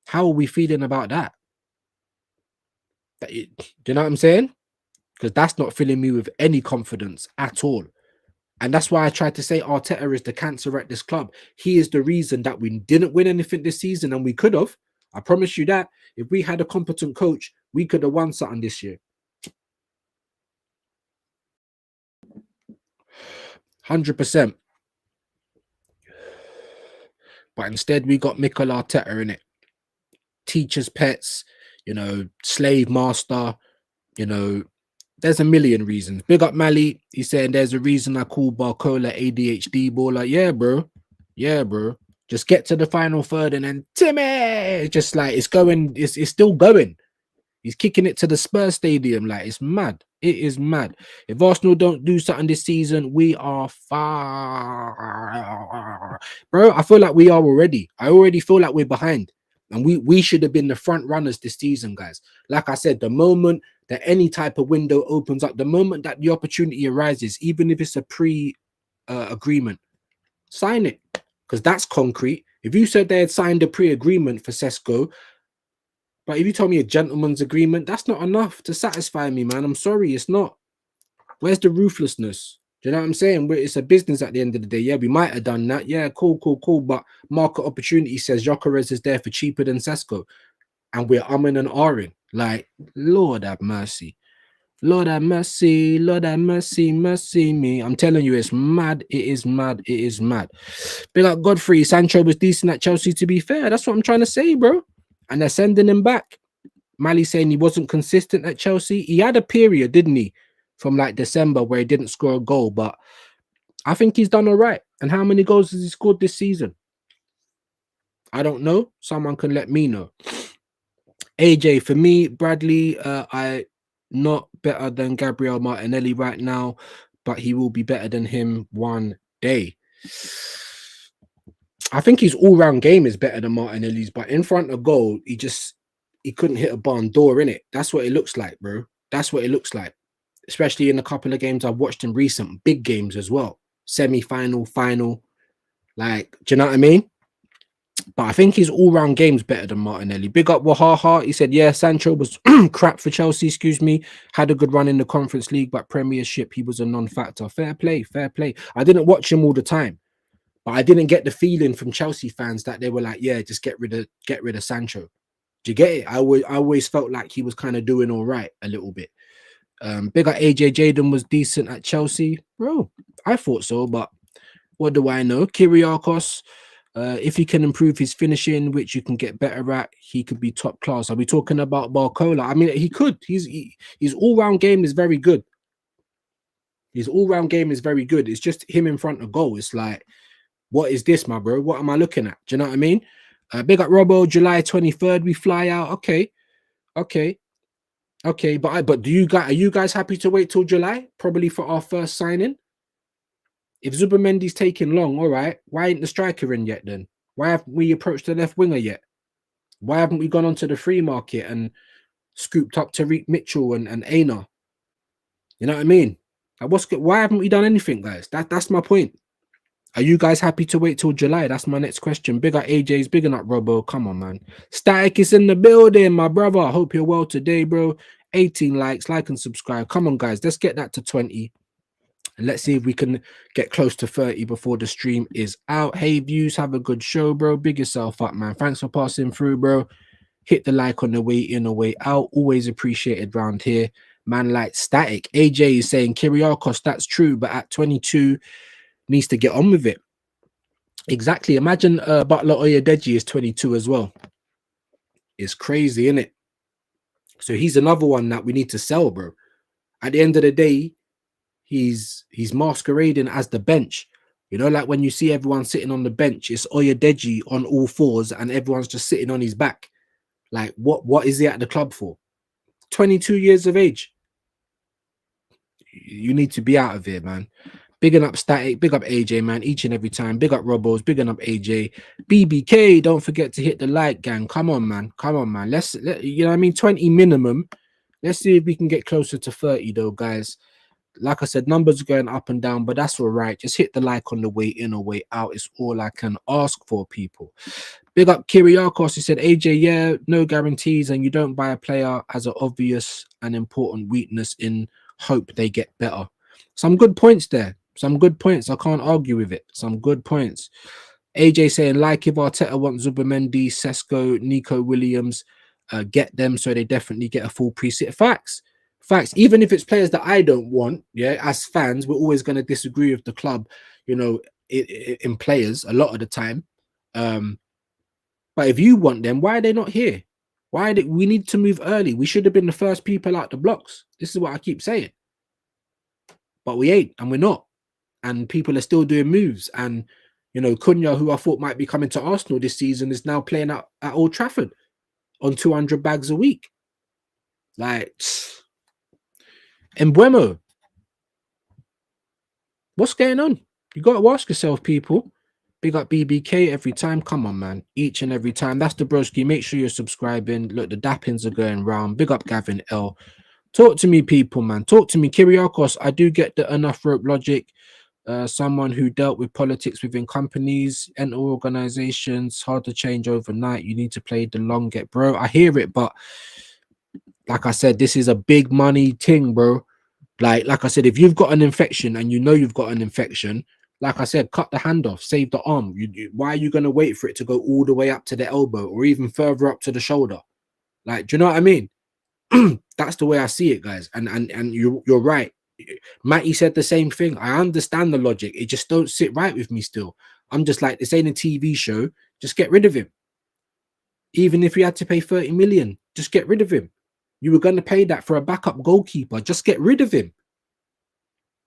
How are we feeling about that? Do you know what I'm saying? Because that's not filling me with any confidence at all. And that's why I tried to say Arteta is the cancer at this club. He is the reason that we didn't win anything this season, and we could have. I promise you that. If we had a competent coach, we could have won something this year. 100%. But instead, we got Mikel Arteta in it. Teacher's pets, you know, slave master, you know, there's a million reasons. Big up Mali. He's saying there's a reason I call Barcola ADHD baller. Yeah, bro. Yeah, bro. Just get to the final third and then Timmy. Just like it's going, it's still going. He's kicking it to the Spurs stadium. Like it's mad. It is mad. If Arsenal don't do something this season, we are far. Bro, I feel like we are already. I already feel like we're behind. And we should have been the front runners this season, guys. Like I said, the moment that any type of window opens up, the moment that the opportunity arises, even if it's a pre-agreement, sign it. Because that's concrete. If you said they had signed a pre-agreement for Sesko, but if you told me a gentleman's agreement, that's not enough to satisfy me, man. I'm sorry, it's not. Where's the ruthlessness? Do you know what I'm saying? It's a business at the end of the day. Yeah, we might have done that. Yeah, cool. But market opportunity says gyokeres is there for cheaper than Sesko. And we're umming and ahhing. Like, Lord have mercy. Lord have mercy. Lord have mercy. Mercy me. I'm telling you, it's mad. It is mad. It is mad. Big up Godfrey. Sancho was decent at Chelsea, to be fair. That's what I'm trying to say, bro. And they're sending him back. Mali saying he wasn't consistent at Chelsea. He had a period, didn't he? From like December where he didn't score a goal. But I think he's done all right. And how many goals has he scored this season? I don't know. Someone can let me know. AJ, for me, Bradley, I not better than Gabriel Martinelli right now, but he will be better than him one day. I think his all-round game is better than Martinelli's, but in front of goal, he couldn't hit a barn door in it. That's what it looks like, bro. That's what it looks like. Especially in a couple of games I've watched in recent big games as well. Semi-final, final. Like, do you know what I mean? But I think his all-round game's better than Martinelli. Big up Wahaha. He said, yeah, Sancho was crap for Chelsea, excuse me. Had a good run in the Conference League, but Premiership, he was a non-factor. Fair play, fair play. I didn't watch him all the time, but I didn't get the feeling from Chelsea fans that they were like, yeah, just get rid of Sancho. Do you get it? I always felt like he was kind of doing all right a little bit. Big up AJ Jaden was decent at Chelsea. Bro, I thought so, but what do I know? Kyriakos, if he can improve his finishing, which you can get better at, he could be top class. Are we talking about Barcola? I mean, he could. His all-round game is very good. His all-round game is very good. It's just him in front of goal. It's like, what is this, my bro? What am I looking at? Do you know what I mean? Big up Robo, July 23rd, we fly out. Okay. But are you guys happy to wait till July? Probably for our first signing. If Zubimendi's taking long, all right, why ain't the striker in yet then? Why haven't we approached the left winger yet? Why haven't we gone onto the free market and scooped up Tariq Mitchell and Aina? You know what I mean? Like, why haven't we done anything, guys? That's my point. Are you guys happy to wait till July? That's my next question. Big up AJ's, big up Robo. Come on, man. Static is in the building, my brother. I hope you're well today, bro. 18 likes, like and subscribe. Come on, guys. Let's get that to 20. And let's see if we can get close to 30 before the stream is out. Hey, views, have a good show, bro. Big yourself up, man. Thanks for passing through, bro. Hit the like on the way in or way out. Always appreciated round here. Man, like Static. AJ is saying Kyriakos, that's true, but at 22 needs to get on with it. Exactly. Imagine Butler Oyedeji is 22 as well. It's crazy, isn't it? So he's another one that we need to sell, bro. At the end of the day, he's masquerading as the bench. You know, like when you see everyone sitting on the bench, it's Oyedeji on all fours and everyone's just sitting on his back. Like, what is he at the club for? 22 years of age. You need to be out of here, man. Bigging up Static, big up AJ, man, each and every time. Big up Robos, bigging up AJ. BBK, don't forget to hit the like, gang. Come on, man. Come on, man. You know what I mean? 20 minimum. Let's see if we can get closer to 30, though, guys. Like I said, numbers are going up and down, but that's all right. Just hit the like on the way in or way out. It's all I can ask for, people. Big up Kyriakos. He said, AJ, yeah, no guarantees, and you don't buy a player as an obvious and important weakness in hope they get better. Some good points there. Some good points. I can't argue with it. Some good points. AJ saying, like if Arteta wants Zubimendi, Sesko, Nico Williams, get them so they definitely get a full preset. Facts. Even if it's players that I don't want, yeah, as fans, we're always going to disagree with the club, you know, in players a lot of the time. But if you want them, why are they not here? We need to move early? We should have been the first people out the blocks. This is what I keep saying. But we ain't, and we're not. And people are still doing moves. And, you know, Cunha, who I thought might be coming to Arsenal this season, is now playing at Old Trafford on 200 bags a week. Like, Mbuemo, what's going on? You got to ask yourself, people. Big up BBK every time. Come on, man. Each and every time. That's the broski. Make sure you're subscribing. Look, the dappings are going round. Big up Gavin L. Talk to me, people, man. Talk to me. Kyriakos, I do get the enough rope logic. Someone who dealt with politics within companies and organizations, hard to change overnight. You need to play the long get, bro. I hear it, but like I said, this is a big money thing, bro. Like I said, if you've got an infection and you know you've got an infection, like I said, cut the hand off, save the arm. Why are you going to wait for it to go all the way up to the elbow or even further up to the shoulder? Like, do you know what I mean? That's the way I see it, guys. And you're right. Matty said the same thing. I understand the logic. It just don't sit right with me still. I'm just like, this ain't a TV show. Just get rid of him. Even if you had to pay 30 million, just get rid of him. You were going to pay that for a backup goalkeeper. Just get rid of him.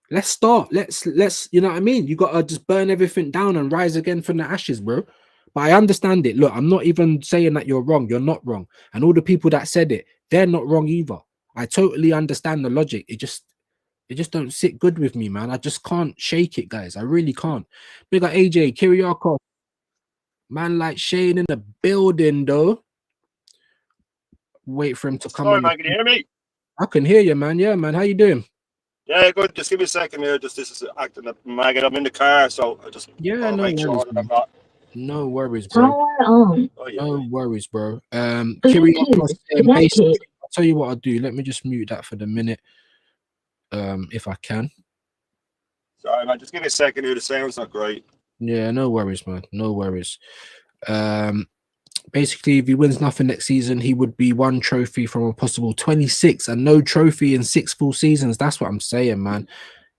Let's start. Let's, you know what I mean? You got to just burn everything down and rise again from the ashes, bro. But I understand it. Look, I'm not even saying that you're wrong. You're not wrong. And all the people that said it, they're not wrong either. I totally understand the logic. It just don't sit good with me, man. I just can't shake it, guys. I really can't. Big up AJ, Kyriakos, man like Shane in the building, though. Wait for him to come Sorry, on. man, can you hear me? I can hear you, man. Yeah, man. How you doing? Yeah, good. Just give me a second here. This is acting up, Maggot. I'm in the car, so I just Yeah, no make worries, sure that I'm not. No worries, bro. Oh, yeah. No worries, bro. Kyriakos, basically, I'll tell you what I'll do. Let me just mute that for the minute, if I can. Sorry, man. Just give me a second here. The sound's not great. Yeah, no worries, man. No worries. Basically, if he wins nothing next season, he would be one trophy from a possible 26 and no trophy in 6 full seasons. That's what I'm saying, man.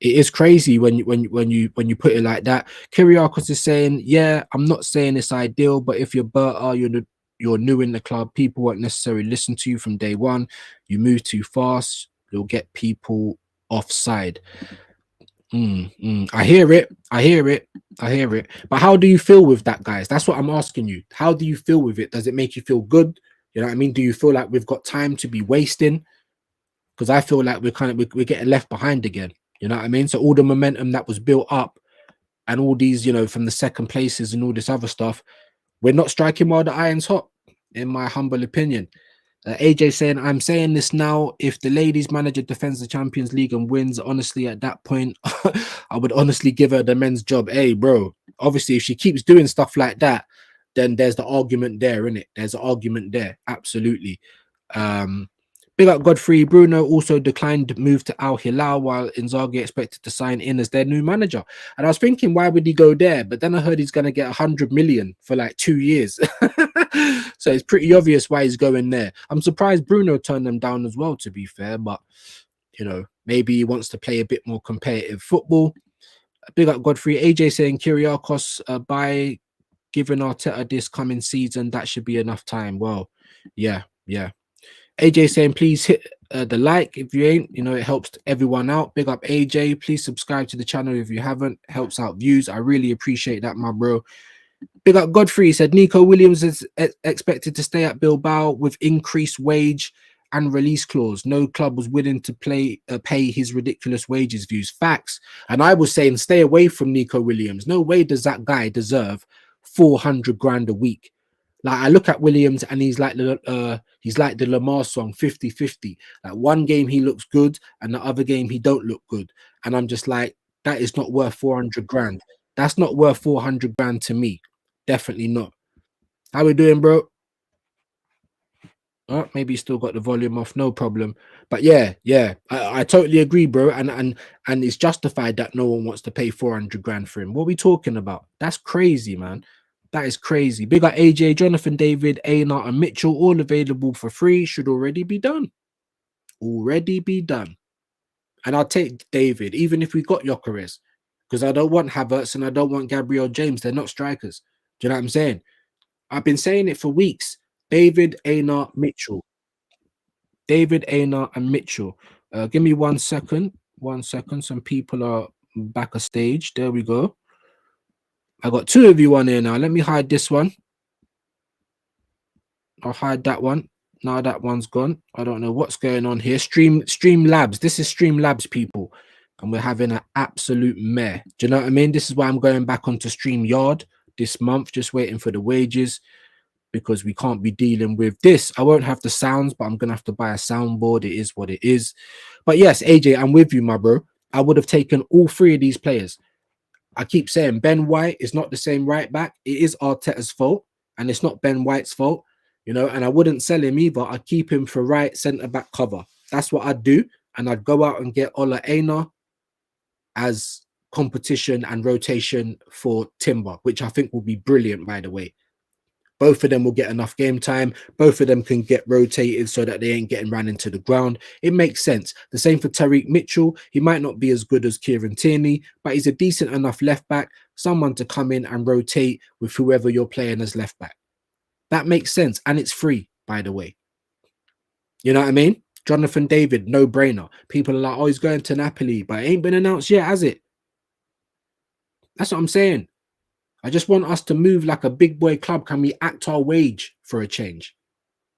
It is crazy when you put it like that. Kyriakos is saying, yeah, I'm not saying it's ideal, but if you're Berta, you're new in the club, people won't necessarily listen to you from day one. You move too fast, you'll get people offside. I hear it. But how do you feel with that, guys? That's what I'm asking you. How do you feel with it? Does it make you feel good? You know what I mean? Do you feel like we've got time to be wasting? Because I feel like we're getting left behind again. You know what I mean? So all the momentum that was built up and all these, you know, from the second places and all this other stuff, We're not striking while the iron's hot, in my humble opinion. AJ saying, I'm saying this now. If the ladies manager defends the Champions League and wins, honestly, at that point, I would honestly give her the men's job. Hey, bro, obviously, if she keeps doing stuff like that, then there's the argument there, isn't it? There's an argument there. Absolutely. Um, Big up Godfrey. Bruno also declined move to Al Hilal while Inzaghi expected to sign in as their new manager. And I was thinking, why would he go there? But then I heard he's going to get 100 million for like 2 years. So it's pretty obvious why he's going there. I'm surprised Bruno turned them down as well, to be fair. But, maybe he wants to play a bit more competitive football. Big up Godfrey. AJ saying Kyriakos by giving Arteta this coming season, that should be enough time. Well, yeah. AJ saying, please hit the like if you ain't, it helps everyone out. Big up AJ. Please subscribe to the channel if you haven't. Helps out views. I really appreciate that, my bro. Big up Godfrey. He said Nico Williams is expected to stay at Bilbao with increased wage and release clause. No club was willing to pay his ridiculous wages. Views. Facts. And I was saying, stay away from Nico Williams. No way does that guy deserve 400 grand a week. Like, I look at Williams and he's like the Lamar song 50-50. Like, one game he looks good and the other game he don't look good. And I'm just like, that is not worth 400 grand. That's not worth 400 grand to me. Definitely not. How we doing, bro? Oh, maybe you still got the volume off, no problem. But yeah, I totally agree, bro. And it's justified that no one wants to pay 400 grand for him. What are we talking about? That's crazy, man. That is crazy. Big up AJ, Jonathan, David, Aina, and Mitchell, all available for free. Should already be done. Already be done. And I'll take David, even if we got Gyokeres, because I don't want Havertz and I don't want Gabriel James. They're not strikers. Do you know what I'm saying? I've been saying it for weeks. David, Aina, Mitchell. David, Aina, and Mitchell. Give me 1 second. 1 second. Some people are back a stage. There we go. I got 2 of you on here now. Let me hide this one. I'll hide that one. Now that one's gone. I don't know what's going on here. Stream Labs. This is Stream Labs, people. And we're having an absolute mare. Do you know what I mean? This is why I'm going back onto StreamYard this month, just waiting for the wages, because we can't be dealing with this. I won't have the sounds, but I'm going to have to buy a soundboard. It is what it is. But yes, AJ, I'm with you, my bro. I would have taken all 3 of these players. I keep saying Ben White is not the same right back. It is Arteta's fault, and it's not Ben White's fault, and I wouldn't sell him either. I'd keep him for right centre-back cover. That's what I'd do, and I'd go out and get Ola Aina as competition and rotation for Timber, which I think will be brilliant, by the way. Both of them will get enough game time. Both of them can get rotated so that they ain't getting ran into the ground. It makes sense. The same for Tariq Mitchell. He might not be as good as Kieran Tierney, but he's a decent enough left back, someone to come in and rotate with whoever you're playing as left back. That makes sense. And it's free, by the way. You know what I mean? Jonathan David, no brainer. People are like, oh, he's going to Napoli, but it ain't been announced yet, has it? That's what I'm saying. I just want us to move like a big boy club. Can we act our wage for a change?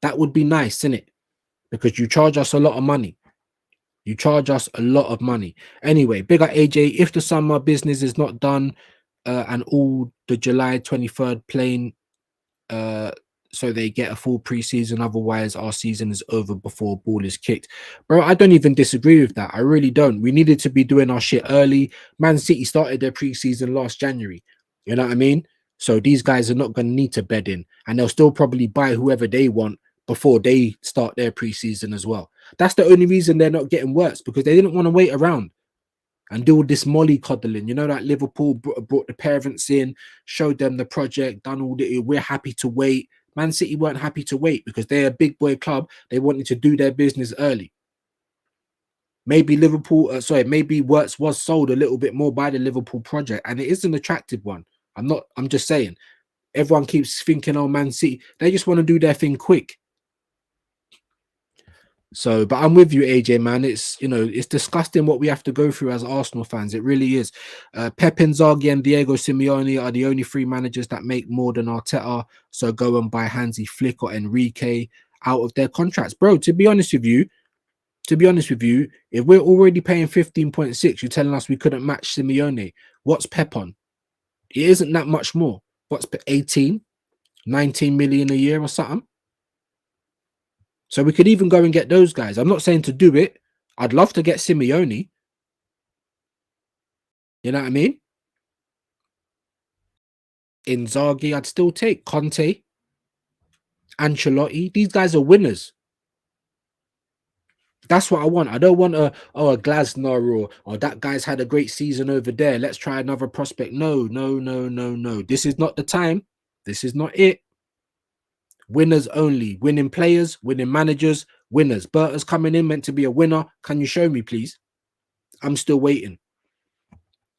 That would be nice, isn't it? Because you charge us a lot of money. You charge us a lot of money. Anyway, big up AJ. If the summer business is not done and all the July 23rd plane, so they get a full preseason, otherwise our season is over before ball is kicked. Bro, I don't even disagree with that. I really don't. We needed to be doing our shit early. Man City started their preseason last January. You know what I mean? So these guys are not going to need to bed in, and they'll still probably buy whoever they want before they start their preseason as well. That's the only reason they're not getting worse, because they didn't want to wait around and do all this mollycoddling. That Liverpool brought the parents in, showed them the project, done all the, we're happy to wait. Man City weren't happy to wait because they're a big boy club. They wanted to do their business early. Maybe maybe Wirtz was sold a little bit more by the Liverpool project, and it is an attractive one. I'm just saying. Everyone keeps thinking, oh, Man City, they just want to do their thing quick. So, but I'm with you, AJ, man. It's, it's disgusting what we have to go through as Arsenal fans. It really is. Pep Inzaghi and Diego Simeone are the only 3 managers that make more than Arteta. So go and buy Hansi Flick or Enrique out of their contracts. Bro, to be honest with you, if we're already paying 15.6, you're telling us we couldn't match Simeone. What's Pep on? It isn't that much more. What's 18? 19 million a year or something. So we could even go and get those guys. I'm not saying to do it. I'd love to get Simeone. You know what I mean? Inzaghi, I'd still take Conte, Ancelotti. These guys are winners. That's what I want. I don't want a Glasner or that guy's had a great season over there. Let's try another prospect. No, no, no, no, no. This is not the time. This is not it. Winners only. Winning players, winning managers, winners. Berta's coming in, meant to be a winner. Can you show me, please? I'm still waiting.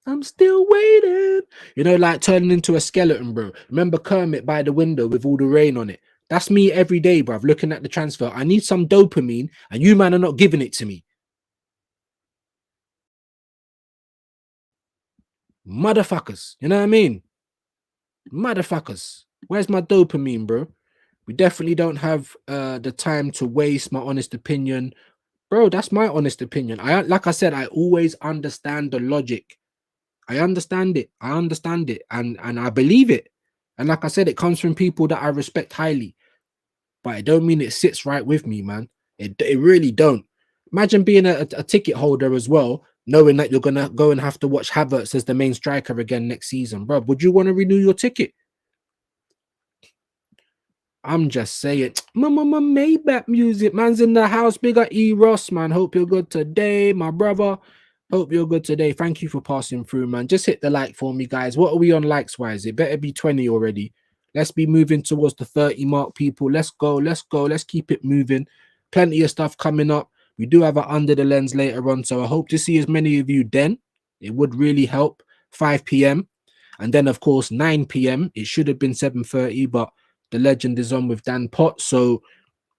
I'm still waiting. You know, like turning into a skeleton, bro. Remember Kermit by the window with all the rain on it? That's me every day, bruv, looking at the transfer. I need some dopamine, and you man are not giving it to me. Motherfuckers. You know what I mean? Motherfuckers. Where's my dopamine, bro? We definitely don't have the time to waste, my honest opinion. Bro, that's my honest opinion. Like I said, I always understand the logic. I understand it. I understand it. And I believe it. And like I said, it comes from people that I respect highly. But it don't mean it sits right with me, man. It really don't. Imagine being a ticket holder as well, knowing that you're gonna go and have to watch Havertz as the main striker again next season, bro. Would you want to renew your ticket? I'm just saying, Mama Maybach music, man's in the house. Big up E Ross, man. Hope you're good today, my brother. Hope you're good today. Thank you for passing through, man. Just hit the like for me, guys. What are we on likes wise? It better be 20 already. Let's be moving towards the 30 mark, people. Let's go. Let's go. Let's keep it moving. Plenty of stuff coming up. We do have an under the lens later on, so I hope to see as many of you then. It would really help. 5 p.m. and then of course 9 p.m. It should have been 7:30, but the legend is on with Dan Potts. So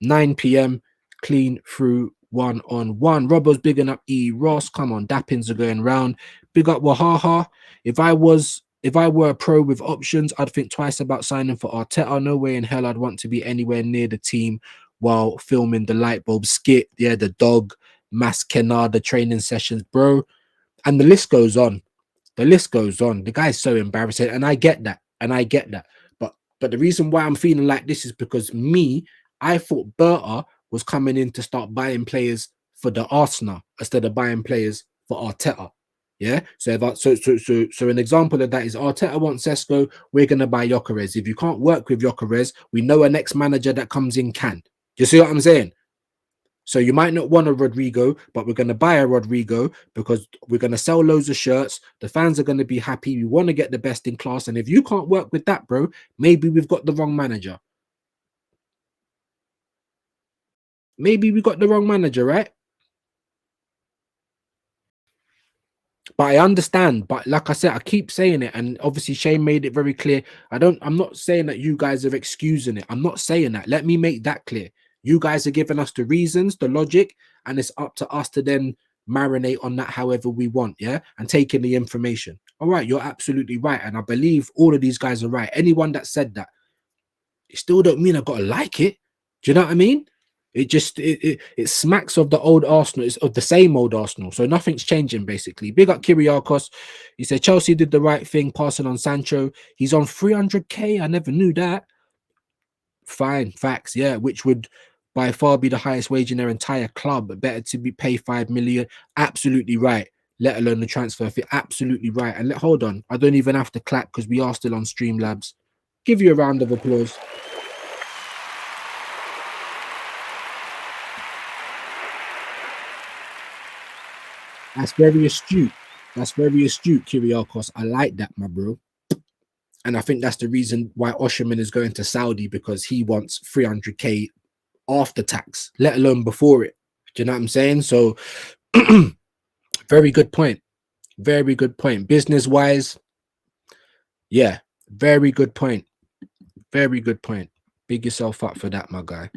9 p.m. clean through 1-on-1. Robbo's bigging up E Ross. Come on, dappings are going round. Big up Wahaha. If I were a pro with options, I'd think twice about signing for Arteta. No way in hell I'd want to be anywhere near the team while filming the light bulb skit. Yeah, the dog, Mas Kennard, the training sessions, bro. And the list goes on. The list goes on. The guy's so embarrassing, and I get that. And I get that. But the reason why I'm feeling like this is because I thought Berta was coming in to start buying players for the Arsenal instead of buying players for Arteta. Yeah. So an example of that is Arteta wants Sesko, we're gonna buy gyokeres. If you can't work with gyokeres, we know a next manager that comes in can. You see what I'm saying? So you might not want a Rodrigo, but we're going to buy a Rodrigo because we're going to sell loads of shirts. The fans are going to be happy. We want to get the best in class. And if you can't work with that, bro, maybe we've got the wrong manager. Maybe we got the wrong manager, right? But I understand. But like I said, I keep saying it. And obviously Shane made it very clear. I'm not saying that you guys are excusing it. I'm not saying that. Let me make that clear. You guys are giving us the reasons, the logic, and it's up to us to then marinate on that however we want, yeah? And taking the information. All right, you're absolutely right. And I believe all of these guys are right. Anyone that said that, it still don't mean I gotta like it. Do you know what I mean? It just it smacks of the old Arsenal, it's of the same old Arsenal. So nothing's changing basically. Big up Kyriakos. He said Chelsea did the right thing passing on Sancho. He's on 300k. I never knew that. Fine, facts, yeah, which would by far be the highest wage in their entire club. But better to be paid 5 million. Absolutely right. Let alone the transfer fee. Absolutely right. And hold on, I don't even have to clap because we are still on Streamlabs. Give you a round of applause. That's very astute. That's very astute, Kyriakos. I like that, my bro. And I think that's the reason why Osherman is going to Saudi because he wants 300k after tax, let alone before it. Do you know what I'm saying? So, very good point. Very good point. Business wise, yeah, very good point. Very good point. Big yourself up for that, my guy.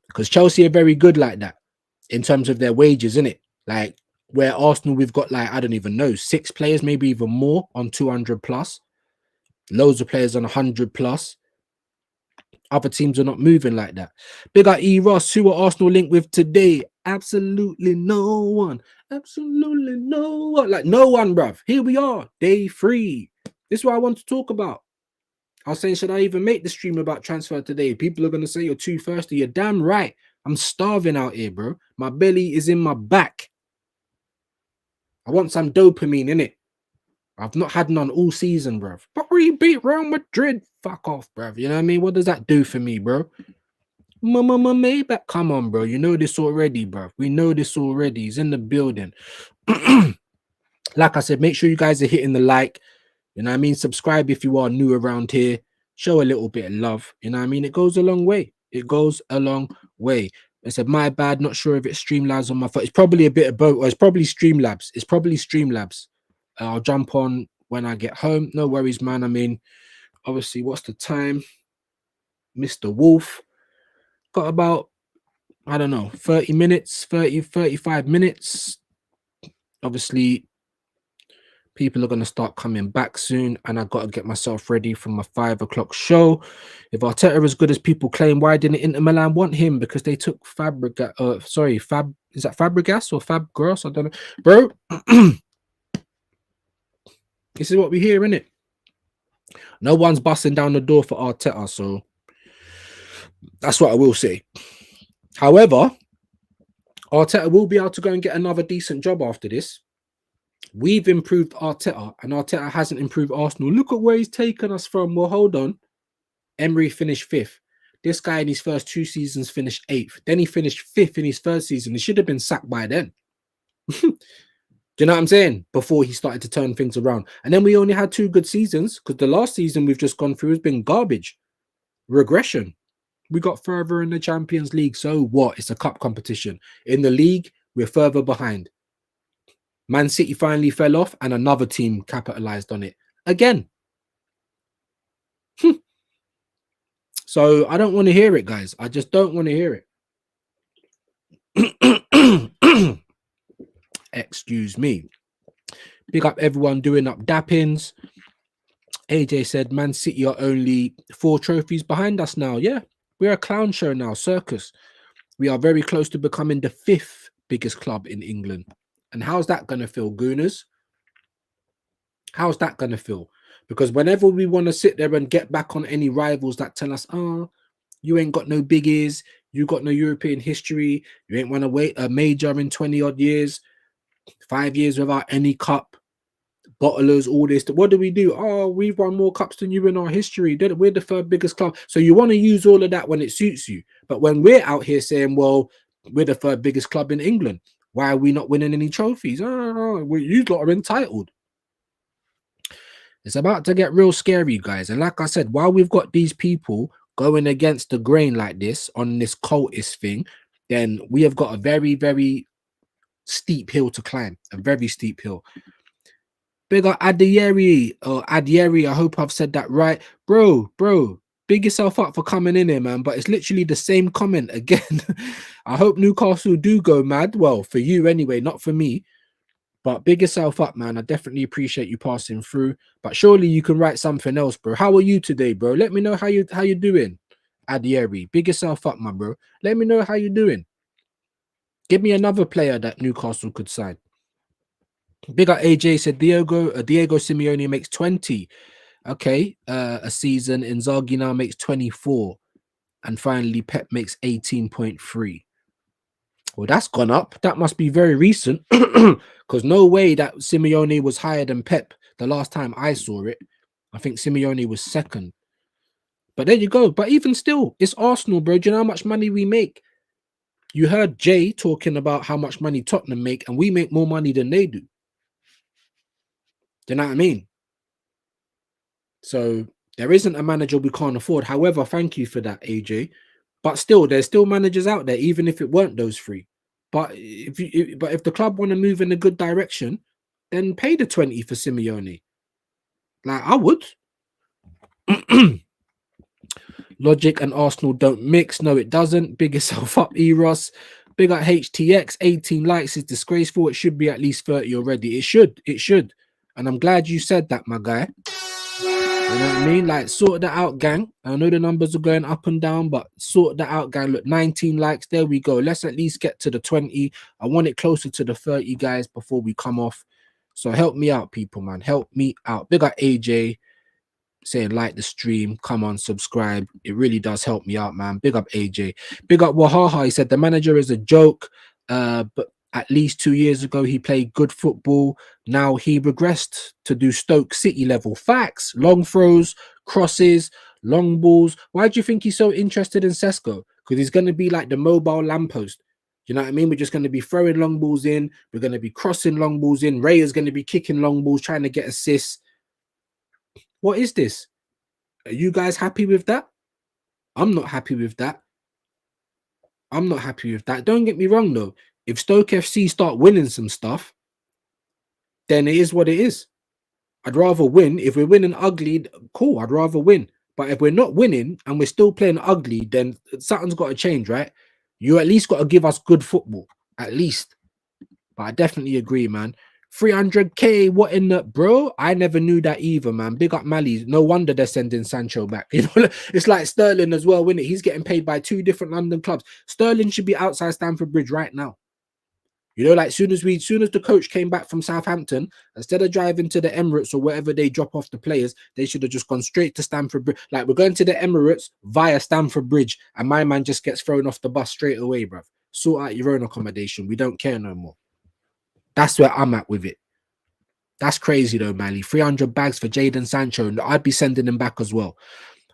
Because Chelsea are very good like that in terms of their wages, isn't it? Like where Arsenal, we've got like, I don't even know, 6 players, maybe even more on 200 plus, loads of players on 100 plus. Other teams are not moving like that. Big up E Ross, who are Arsenal linked with today? Absolutely no one. Absolutely no one. Like no one, bruv. Here we are, day 3. This is what I want to talk about. I was saying, should I even make the stream about transfer today? People are gonna say you're too thirsty. You're damn right. I'm starving out here, bro. My belly is in my back. I want some dopamine in it. I've not had none all season, bruv. But we beat Real Madrid. Fuck off, bruv. You know what I mean? What does that do for me, bro? Maybach. Come on, bro. You know this already, bruv. We know this already. He's in the building. Like I said, make sure you guys are hitting the like. You know what I mean? Subscribe if you are new around here. Show a little bit of love. You know what I mean? It goes a long way. It goes a long way. I said, my bad. Not sure if it's Streamlabs on my phone. It's probably a bit of both. Or it's probably Streamlabs. It's probably Streamlabs. I'll jump on when I get home. No worries, man. I mean, obviously, what's the time? Mr. Wolf. Got about, I don't know, 30 minutes, 35 minutes. Obviously, people are going to start coming back soon, and I got to get myself ready for my 5 o'clock show. If Arteta as good as people claim, why didn't Inter Milan want him? Because they took Fabregas. Is that Fabregas or Fabregas? I don't know, bro. This is what we hear, innit? No one's busting down the door for Arteta, so that's what I will say. However, Arteta will be able to go and get another decent job after this. We've improved Arteta, and Arteta hasn't improved Arsenal. Look at where he's taken us from. Well, hold on. Emery finished 5th. This guy in his first 2 seasons finished 8th. Then he finished 5th in his first season. He should have been sacked by then. Do you know what I'm saying? Before he started to turn things around. And then we only had 2 good seasons, because the last season we've just gone through has been garbage. Regression. We got further in the Champions League. So what? It's a cup competition. In the league, we're further behind. Man City finally fell off, and another team capitalized on it again. So I don't want to hear it, guys. I just don't want to hear it. Excuse me. Big up everyone doing up dappings. AJ said Man City are only 4 trophies behind us now. Yeah, we're a clown show now, circus. We are very close to becoming the 5th biggest club in England. And how's that going to feel, Gooners? How's that going to feel? Because whenever we want to sit there and get back on any rivals that tell us, oh, you ain't got no big ears, you got no European history, you ain't won a major in 20 odd years, 5 years without any cup, bottlers, all this. What do we do? Oh, we've won more cups than you in our history. We're the 3rd biggest club. So you want to use all of that when it suits you. But when we're out here saying, well, we're the 3rd biggest club in England, why are we not winning any trophies? Oh, you lot are entitled. It's about to get real scary, guys. And like I said, while we've got these people going against the grain like this on this cultist thing, then we have got a very, very steep hill to climb. A very steep hill. Big up Adieri, or Adieri, I hope I've said that right. Bro, big yourself up for coming in here, man. But it's literally the same comment again. I hope Newcastle do go mad. Well, for you anyway, not for me. But big yourself up, man. I definitely appreciate you passing through. But surely you can write something else, bro. How are you today, bro? Let me know how you doing. Adieri, big yourself up, my bro. Let me know how you doing. Give me another player that Newcastle could sign. Big up AJ said Diego Simeone makes 20. Okay, a season. Inzaghi now makes 24. And finally, Pep makes 18.3. Well, that's gone up. That must be very recent. Because no way that Simeone was higher than Pep the last time I saw it. I think Simeone was 2nd. But there you go. But even still, it's Arsenal, bro. Do you know how much money we make? You heard Jay talking about how much money Tottenham make, and we make more money than they do. Do you know what I mean? So there isn't a manager we can't afford. However, thank you for that, AJ. But still, there's still managers out there, even if it weren't those 3. But if the club want to move in a good direction, then pay the 20 for Simeone. Like, I would. Logic and Arsenal don't mix. No, it doesn't. Big yourself up, Eros. Big up HTX. 18 likes is disgraceful. It should be at least 30 already. It should. And I'm glad you said that, my guy. You know what I mean? Like, sort that out, gang. I know the numbers are going up and down, but sort that out, gang. Look, 19 likes. There we go. Let's at least get to the 20. I want it closer to the 30, guys, before we come off. So help me out, people, man. Help me out. Big up AJ. saying like the stream, come on, subscribe. It really does help me out, man. Big up AJ. Big up Wahaha. He said the manager is a joke. But at least 2 years ago he played good football. Now he regressed to do Stoke City level. Facts, long throws, crosses, long balls. Why do you think he's so interested in Sesko? Because he's going to be like the mobile lamppost. You know what I mean? We're just going to be throwing long balls in. We're going to be crossing long balls in. Ray is going to be kicking long balls, trying to get assists. What is this? Are you guys happy with that? I'm not happy with that. I'm not happy with that. Don't get me wrong, though. If Stoke FC start winning some stuff, then it is what it is. I'd rather win. If we're winning ugly, cool, I'd rather win. But if we're not winning and we're still playing ugly, then something's got to change, right? You at least got to give us good football, at least. But I definitely agree, man. 300k, what in the bro? I never knew that either, man. Big up Mali. No wonder they're sending Sancho back. You know, it's like Sterling as well, isn't it? He's getting paid by 2 different London clubs. Sterling should be outside Stamford Bridge right now. You know, like soon as the coach came back from Southampton, instead of driving to the Emirates or wherever they drop off the players, they should have just gone straight to Stamford Bridge. Like, we're going to the Emirates via Stamford Bridge, and my man just gets thrown off the bus straight away, bruv. Sort out your own accommodation. We don't care no more. That's where I'm at with it. That's crazy though, Mally. 300 bags for Jadon Sancho, and I'd be sending him back as well.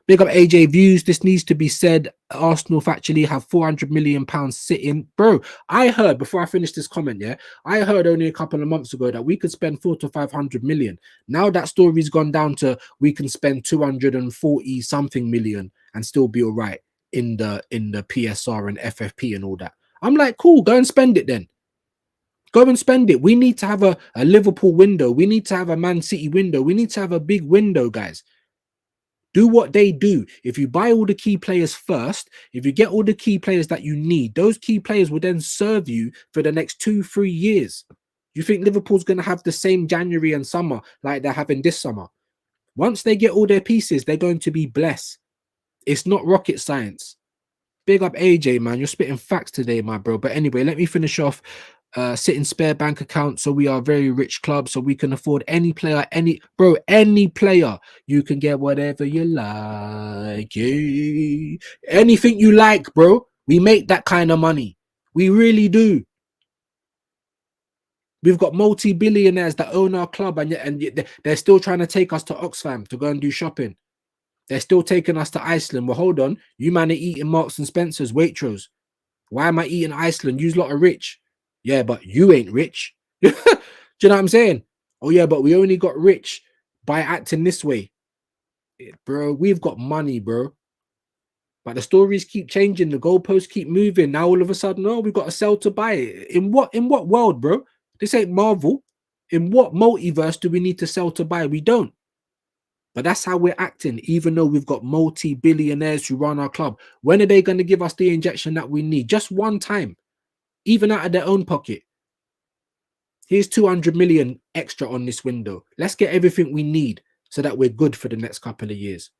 Big up AJ Views. This needs to be said. Arsenal actually have 400 million pounds sitting. Bro, I heard before I finish this comment, yeah, I heard only a couple of months ago that we could spend 400 to 500 million. Now that story's gone down to we can spend 240 something million and still be all right in the PSR and FFP and all that. I'm like, cool, go and spend it then. Go and spend it. We need to have a Liverpool window. We need to have a Man City window. We need to have a big window, guys. Do what they do. If you buy all the key players first, if you get all the key players that you need, those key players will then serve you for the next 2-3 years. You think Liverpool's going to have the same January and summer like they're having this summer? Once they get all their pieces, they're going to be blessed. It's not rocket science. Big up AJ, man. You're spitting facts today, my bro. But anyway, let me finish off. Sit in spare bank account, so we are a very rich club, so we can afford any player, any player. You can get whatever you like, yeah. Anything you like, bro. We make that kind of money. We really do. We've got multi-billionaires that own our club, and yet they're still trying to take us to Oxfam to go and do shopping. They're still taking us to Iceland. Well, hold on. You man are eating Marks and Spencer's, Waitrose. Why am I eating Iceland? You's lot are rich. Yeah, but you ain't rich. Do you know what I'm saying? Oh, yeah, but we only got rich by acting this way. Bro, we've got money, bro. But the stories keep changing. The goalposts keep moving. Now, all of a sudden, oh, we've got to sell to buy it. In what world, bro? This ain't Marvel. In what multiverse do we need to sell to buy? We don't. But that's how we're acting, even though we've got multi-billionaires who run our club. When are they going to give us the injection that we need? Just one time. Even out of their own pocket. Here's 200 million extra on this window. Let's get everything we need so that we're good for the next couple of years.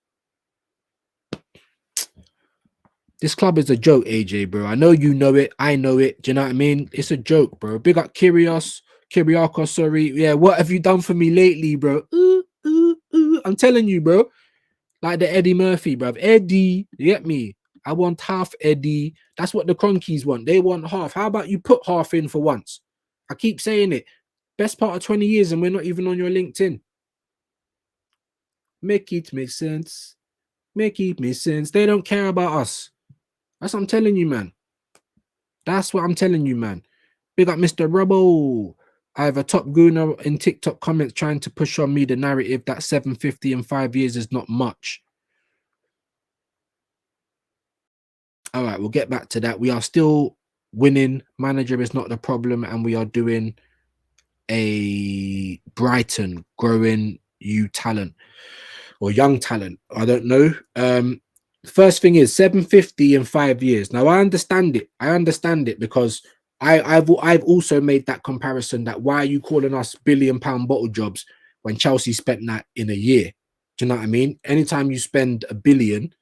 This club is a joke, AJ, bro. I know you know it. I know it. Do you know what I mean? It's a joke, bro. Big up Kyriakos, sorry. Yeah, what have you done for me lately, bro? I'm telling you, bro. Like the Eddie Murphy, bro. Eddie, you get me? I want half, Eddie. That's what the Cronkies want. They want half. How about you put half in for once? I keep saying it. Best part of 20 years and we're not even on your LinkedIn. Make it make sense. Make it make sense. They don't care about us. That's what I'm telling you, man. That's what I'm telling you, man. Big up Mr. Rubble. I have a top gooner in TikTok comments trying to push on me the narrative that 750 in 5 years is not much. All right, we'll get back to that. We are still winning. Manager is not the problem, and we are doing a Brighton growing you talent or young talent. I don't know. First thing is 750 in 5 years. Now I understand it. I understand it because I've also made that comparison that why are you calling us £1 billion bottle jobs when Chelsea spent that in a year? Do you know what I mean? Anytime you spend $1 billion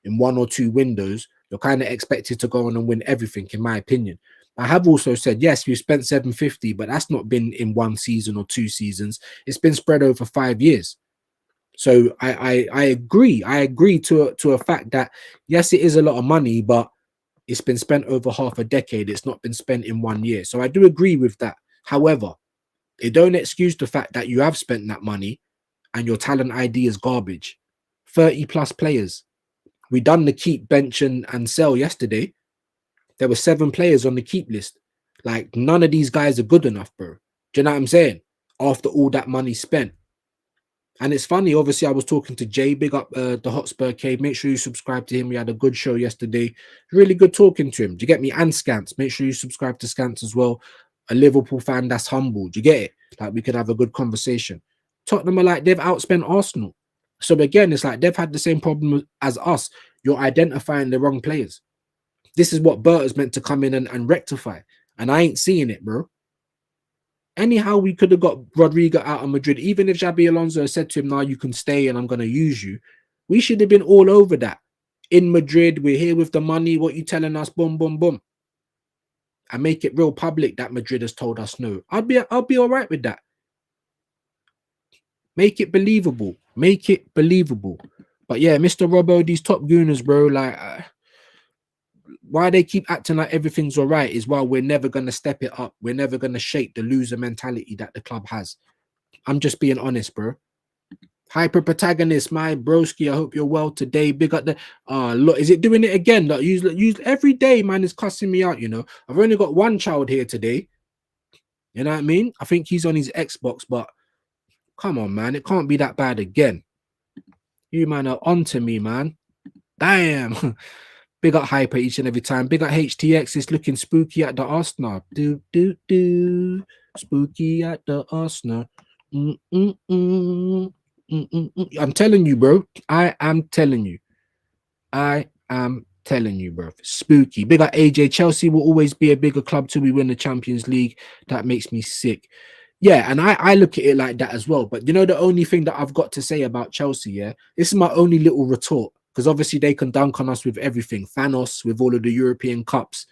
in 1 or 2 windows, you're kind of expected to go on and win everything, in my opinion. I have also said, yes, we've spent 750, but that's not been in 1 season or 2 seasons. It's been spread over 5 years. So I agree. I agree to a fact that yes, it is a lot of money, but it's been spent over half a decade. It's not been spent in 1 year. So I do agree with that. However, it don't excuse the fact that you have spent that money and your talent ID is garbage. 30 plus players. We done the keep, bench, and sell yesterday. There were 7 players on the keep list. Like, none of these guys are good enough, bro. Do you know what I'm saying? After all that money spent. And it's funny, obviously, I was talking to Jay, big up the Hotspur Cave. Make sure you subscribe to him. We had a good show yesterday. Really good talking to him. Do you get me? And Scants. Make sure you subscribe to Scants as well. A Liverpool fan that's humble. Do you get it? Like, we could have a good conversation. Tottenham are like, they've outspent Arsenal. So again, it's like they've had the same problem as us. You're identifying the wrong players. This is what Bert is meant to come in and rectify. And I ain't seeing it, bro. Anyhow, we could have got Rodrigo out of Madrid. Even if Xabi Alonso said to him, "Now you can stay and I'm going to use you," we should have been all over that. In Madrid, we're here with the money. What you telling us? Boom, boom, boom. And make it real public that Madrid has told us no. I'll be all right with that. Make it believable. Make it believable. But yeah, Mr. Robbo, these top gooners, bro, like why they keep acting like everything's all right is why we're never going to step it up. We're never going to shake the loser mentality that the club has. I'm just being honest, bro. Hyper protagonist, my broski. I hope you're well today. Big up the look, is it doing it again? Like, use every day, man. Is cussing me out, you know. I've only got one child here today. You know what I mean? I think he's on his Xbox, but come on, man. It can't be that bad again. You man are onto me, man. Damn. Big up Hyper each and every time. Big up HTX. It's looking spooky at the Arsenal. Do. Spooky at the Arsenal. I'm telling you, bro. I am telling you. Bro. Spooky. Big up AJ. Chelsea will always be a bigger club till we win the Champions League. That makes me sick. Yeah, and I look at it like that as well. But you know, the only thing that I've got to say about Chelsea, yeah, this is my only little retort. Because obviously they can dunk on us with everything. Thanos with all of the European Cups,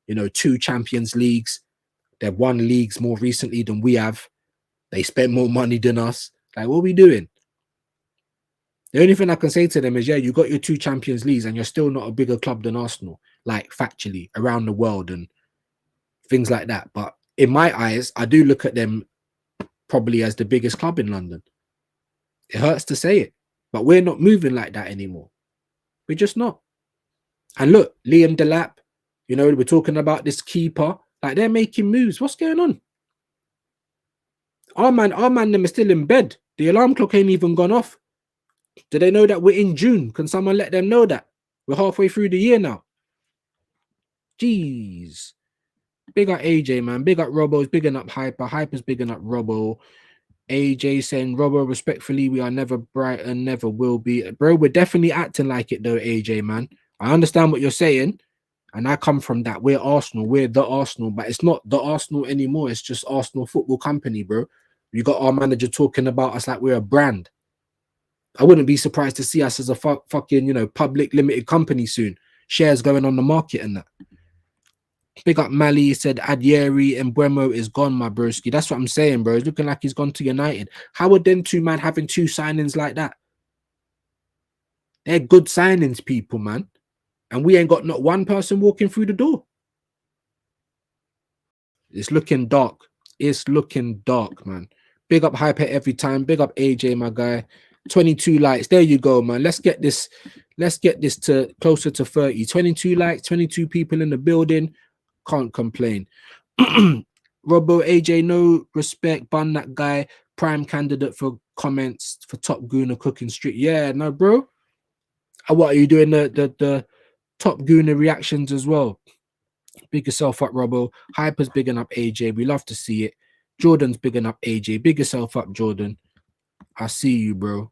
you know, 2 Champions Leagues. They've won leagues more recently than we have. They spent more money than us. Like, what are we doing? The only thing I can say to them is, yeah, you got your 2 Champions Leagues and you're still not a bigger club than Arsenal, like factually around the world and things like that. But in my eyes, I do look at them probably as the biggest club in London. It hurts to say it, but we're not moving like that anymore. We're just not. And look, Liam Delap, you know, we're talking about this keeper. Like, they're making moves. What's going on? Our man, them are still in bed. The alarm clock ain't even gone off. Do they know that we're in June? Can someone let them know that? We're halfway through the year now. Jeez. Big up AJ, man. Big up Robbo's bigging up Hyper. Hyper's bigging up Robbo. AJ saying, Robbo, respectfully, we are never Brighton, never will be. Bro, we're definitely acting like it though, AJ, man. I understand what you're saying. And I come from that. We're Arsenal. We're the Arsenal. But it's not the Arsenal anymore. It's just Arsenal Football Company, bro. You got our manager talking about us like we're a brand. I wouldn't be surprised to see us as a fucking, you know, public limited company soon. Shares going on the market and that. Big up Mali said Adieri and Buemo is gone, my broski. That's what I'm saying, bro. It's looking like he's gone to United. How are them two, man, having 2 signings like that? They're good signings, people, man. And we ain't got not one person walking through the door. It's looking dark. It's looking dark, man. Big up Hyper every time. Big up AJ, my guy. 22 likes. There you go, man. Let's get this to closer to 30. 22 likes, 22 people in the building. Can't complain. Robbo, AJ, no respect. Bun that guy. Prime candidate for comments for Top Gooner Cooking Street. Yeah, no, bro. What are you doing? The Top Gooner reactions as well. Big yourself up, Robbo. Hyper's bigging up AJ. We love to see it. Jordan's bigging up AJ. Big yourself up, Jordan. I see you, bro.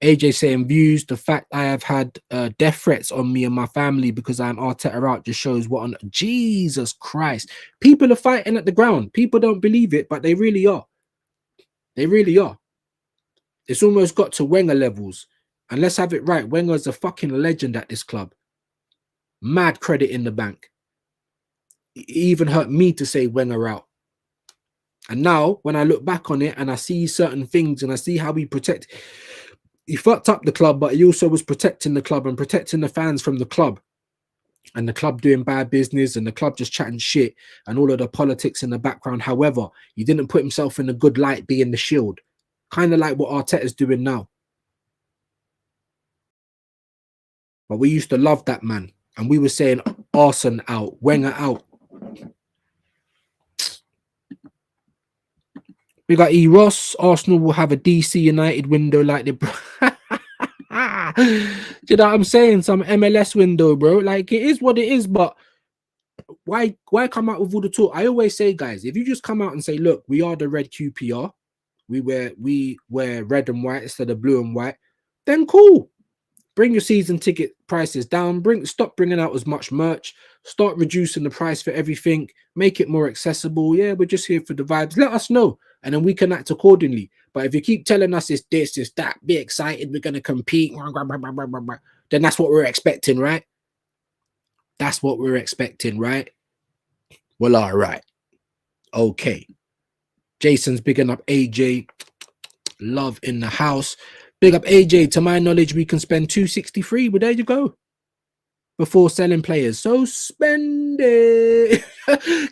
AJ saying views. The fact I have had death threats on me and my family because I'm Arteta out just shows what on Jesus Christ. People are fighting at the ground. People don't believe it, but they really are. They really are. It's almost got to Wenger levels. And let's have it right. Wenger's a fucking legend at this club. Mad credit in the bank. It even hurt me to say Wenger out. And now, when I look back on it and I see certain things and I see how we protect he fucked up the club, but he also was protecting the club and protecting the fans from the club. And the club doing bad business and the club just chatting shit and all of the politics in the background. However, he didn't put himself in a good light being the shield. Kind of like what Arteta's doing now. But we used to love that man. And we were saying Arsenal out, Wenger out. We got E. Ross. Arsenal will have a DC United window like the... Do you know what I'm saying? Some MLS window, bro. Like, it is what it is, but why come out with all the talk? I always say, guys, if you just come out and say, look, we are the red QPR, we wear red and white instead of blue and white, then cool. Bring your season ticket prices down. Stop bringing out as much merch. Start reducing the price for everything. Make it more accessible. Yeah, we're just here for the vibes. Let us know, and then we can act accordingly. But if you keep telling us it's this, it's that, be excited, we're gonna compete, then that's what we're expecting, right? That's what we're expecting, right? Well, all right. Okay. Jason's bigging up AJ. Love in the house. Big up AJ. To my knowledge, we can spend 263. Well, there you go. Before selling players. So spend it.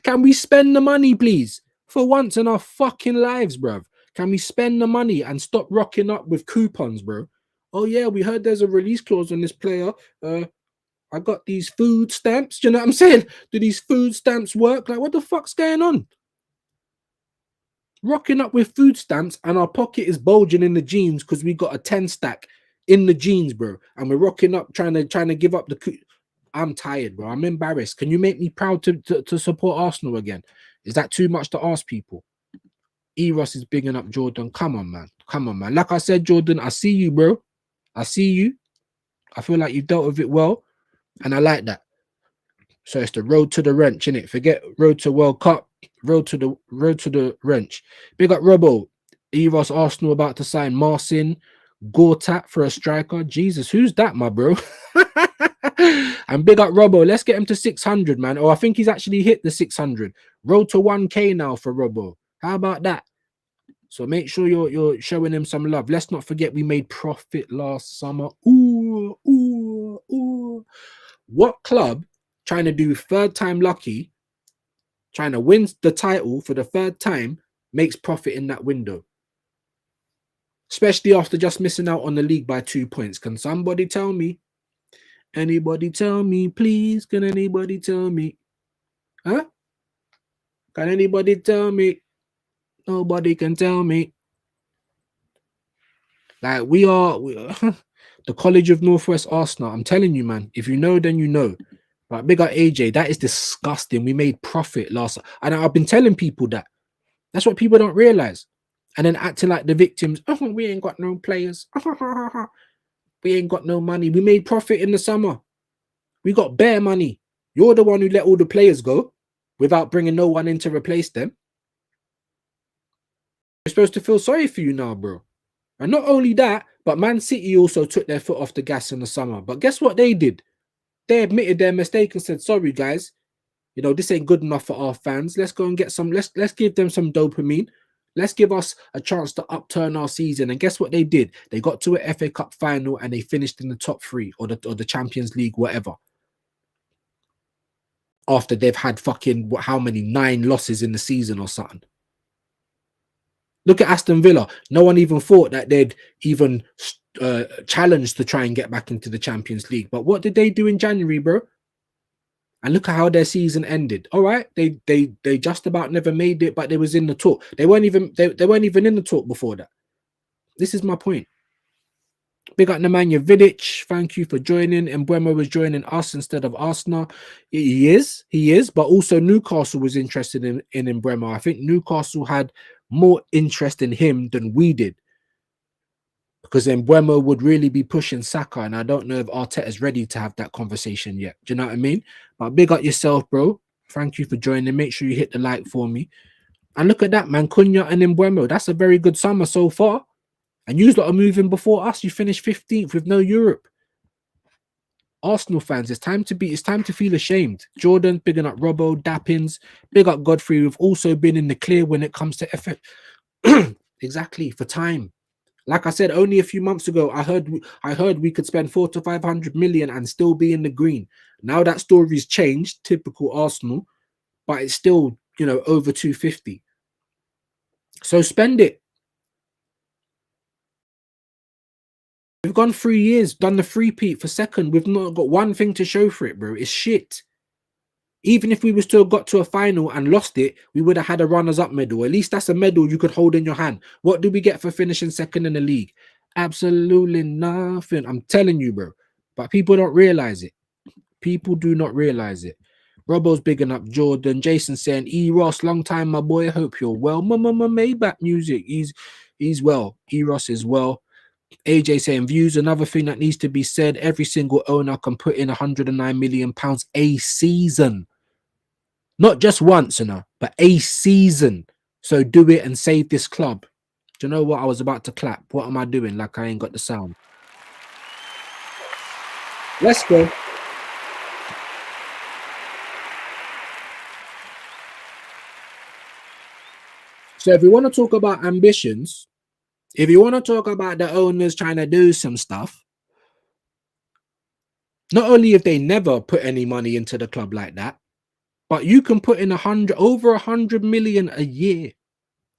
Can we spend the money, please? For once in our fucking lives, bruv. Can we spend the money and stop rocking up with coupons, bro? Oh, yeah, we heard there's a release clause on this player. I got these food stamps. Do you know what I'm saying? Do these food stamps work? Like, what the fuck's going on? Rocking up with food stamps and our pocket is bulging in the jeans because we got a 10 stack in the jeans, bro. And we're rocking up trying to give up the... I'm tired, bro. I'm embarrassed. Can you make me proud to support Arsenal again? Is that too much to ask people? Eros is bigging up Jordan. Come on, man. Come on, man. Like I said, Jordan, I see you, bro. I see you. I feel like you've dealt with it well. And I like that. So it's the road to the wrench, innit? Forget road to World Cup, road to the wrench. Big up Robbo. Eros Arsenal about to sign Marcin Gortat for a striker. Jesus, who's that, my bro? And big up Robbo. Let's get him to 600, man. Oh, I think he's actually hit the 600. Road to 1K now for Robbo. How about that? So make sure you're showing him some love. Let's not forget we made profit last summer. Ooh, ooh, ooh. What club trying to do third time lucky, trying to win the title for the third time, makes profit in that window? Especially after just missing out on the league by 2 points. Can somebody tell me? Anybody tell me, please? Can anybody tell me? Huh? Can anybody tell me? Nobody can tell me. Like, we are the College of Northwest Arsenal. I'm telling you, man. If you know, then you know. But big up AJ, that is disgusting. We made profit last, and I've been telling people that. That's what people don't realize. And then acting like the victims. Oh, we ain't got no players. We ain't got no money. We made profit in the summer. We got bare money. You're the one who let all the players go without bringing no one in to replace them. We're supposed to feel sorry for you now, bro. And not only that, but Man City also took their foot off the gas in the summer. But guess what they did? They admitted their mistake and said, sorry, guys. You know, this ain't good enough for our fans. Let's go and get some, let's give them some dopamine. Let's give us a chance to upturn our season. And guess what they did? They got to an FA Cup final and they finished in the top 3 or the Champions League, whatever. After they've had fucking, how many, 9 losses in the season or something. Look at Aston Villa. No one even thought that they'd even challenge to try and get back into the Champions League. But what did they do in January, bro? And look at how their season ended. All right, they just about never made it, but they was in the talk. They weren't even in the talk before that. This is my point. Big up Nemanja Vidic. Thank you for joining. Mbeumo was joining us instead of Arsenal. He is. But also Newcastle was interested in Mbeumo. I think Newcastle had more interest in him than we did. Because Mbeumo would really be pushing Saka, and I don't know if Arteta is ready to have that conversation yet. Do you know what I mean? But big up yourself, bro. Thank you for joining. Make sure you hit the like for me. And look at that, man. Cunha and Mbeumo. That's a very good summer so far. And you lot are moving before us. You finished 15th with no Europe. Arsenal fans, it's time to feel ashamed. Jordan, bigging up Robbo, Dappins, big up Godfrey. We've also been in the clear when it comes to effort. Exactly, for time. Like I said, only a few months ago, I heard we could spend 400 to 500 million and still be in the green. Now that story's changed, typical Arsenal, but it's still, over 250. So spend it. We've gone 3 years, done the three-peat for second. We've not got one thing to show for it, bro. It's shit. Even if we was to have got to a final and lost it, we would have had a runners-up medal. At least that's a medal you could hold in your hand. What do we get for finishing second in the league? Absolutely nothing. I'm telling you, bro. But people don't realize it. People do not realize it. Robbo's bigging up Jordan. Jason saying, E Ross, long time, my boy. Hope you're well. Maybach music. He's well. E Ross is well. AJ saying views, another thing that needs to be said. Every single owner can put in £109 million a season. Not just once, but a season. So do it and save this club. Do you know what? I was about to clap. What am I doing? Like I ain't got the sound. Let's go. So if you want to talk about ambitions, if you want to talk about the owners trying to do some stuff, not only have they never put any money into the club like that, but you can put in over 100 million a year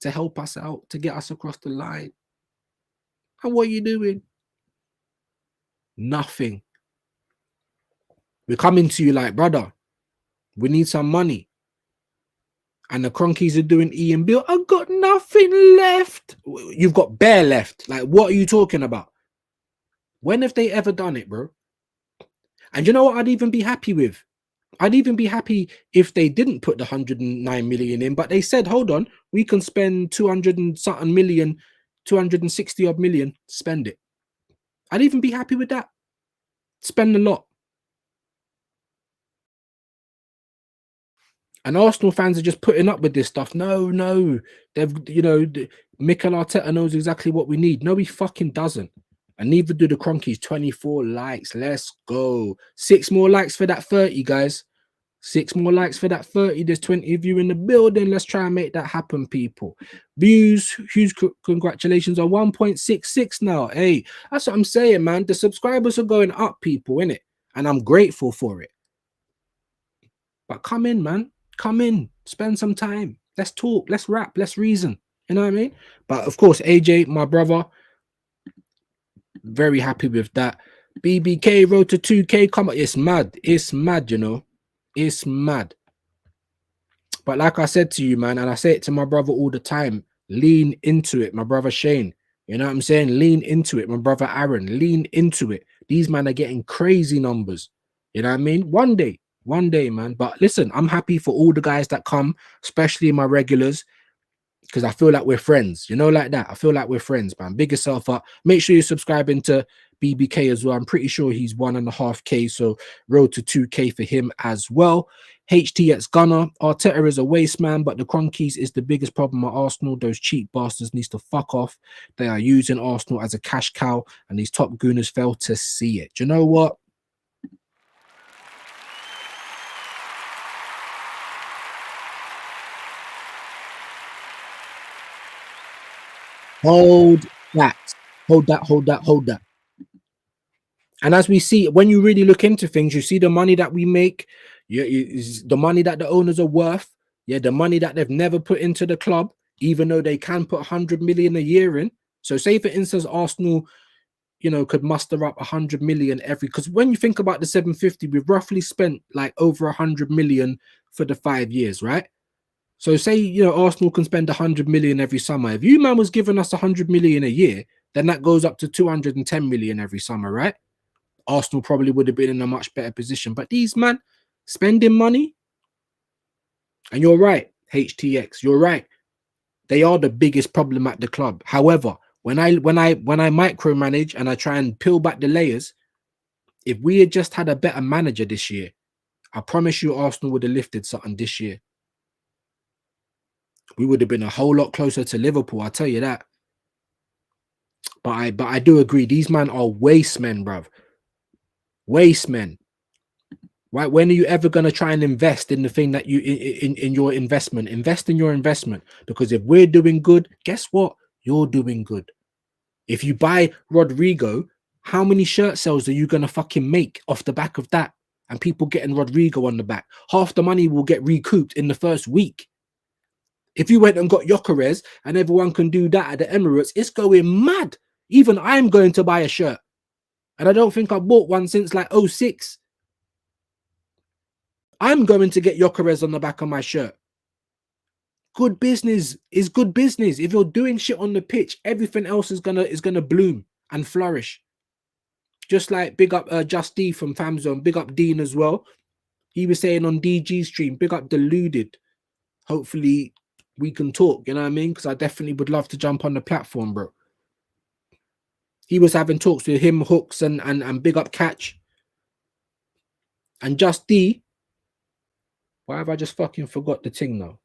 to help us out, to get us across the line. And what are you doing? Nothing. We're coming to you like, brother, we need some money. And the Cronkies are doing Ian Bill. I've got nothing left. You've got bare left. Like, what are you talking about? When have they ever done it, bro? And you know what I'd even be happy with? I'd even be happy if they didn't put the 109 million in, but they said, hold on, we can spend 200 and something million, 260 odd million, spend it. I'd even be happy with that. Spend a lot. And Arsenal fans are just putting up with this stuff. No, they've, Mikel Arteta knows exactly what we need. No, he fucking doesn't. And neither do the Cronkies. 24 likes. Let's go. 6 more likes for that 30, guys. 6 more likes for that 30. There's 20 of you in the building. Let's try and make that happen, people. Views, huge congratulations on 1.66 now. Hey, that's what I'm saying, man. The subscribers are going up, people, innit? And I'm grateful for it. But come in, man. Come in. Spend some time. Let's talk. Let's rap. Let's reason. You know what I mean? But of course, AJ, my brother, very happy with that. BBK road to 2K. Come on. It's mad. It's mad, It's mad. But like I said to you, man, and I say it to my brother all the time, lean into it. My brother Shane, you know what I'm saying? Lean into it. My brother Aaron, lean into it. These men are getting crazy numbers. You know what I mean? One day, man. But listen, I'm happy for all the guys that come, especially my regulars, because I feel like we're friends, like that. I feel like we're friends, man. Big yourself up. Make sure you're subscribing to BBK as well. I'm pretty sure he's 1.5K, so road to 2K for him as well. HTX Gunner, Arteta is a waste man, but the Cronkies is the biggest problem at Arsenal. Those cheap bastards needs to fuck off. They are using Arsenal as a cash cow, and these top gooners fail to see it. Do you know what? Hold that. And as we see, when you really look into things, you see the money that we make, the money that the owners are worth, the money that they've never put into the club, even though they can put 100 million a year in. So say, for instance, Arsenal, could muster up 100 million because when you think about the 750, we've roughly spent like over 100 million for the 5 years, right? So say, Arsenal can spend 100 million every summer. If you, man, was giving us 100 million a year, then that goes up to 210 million every summer, right? Arsenal probably would have been in a much better position. But these, man, spending money, and you're right, HTX, you're right. They are the biggest problem at the club. However, when I micromanage and I try and peel back the layers, if we had just had a better manager this year, I promise you Arsenal would have lifted something this year. We would have been a whole lot closer to Liverpool, I'll tell you that. But I do agree, these men are waste men, bruv. Waste men. Right? When are you ever going to try and invest in the thing that you in your investment? Invest in your investment, because if we're doing good, guess what? You're doing good. If you buy Rodrigo, how many shirt sales are you gonna fucking make off the back of that? And people getting Rodrigo on the back, half the money will get recouped in the first week. If you went and got Gyokeres and everyone can do that at the Emirates, it's going mad. Even I'm going to buy a shirt. And I don't think I bought one since like 06. I'm going to get Gyokeres on the back of my shirt. Good business is good business. If you're doing shit on the pitch, everything else is gonna bloom and flourish. Just like big up Just D from Famzone, big up Dean as well. He was saying on DG stream, big up Deluded. Hopefully we can talk, you know what I mean? Because I definitely would love to jump on the platform, bro. He was having talks with him, Hooks, and big up Catch. And Just D. Why have I just fucking forgot the thing now?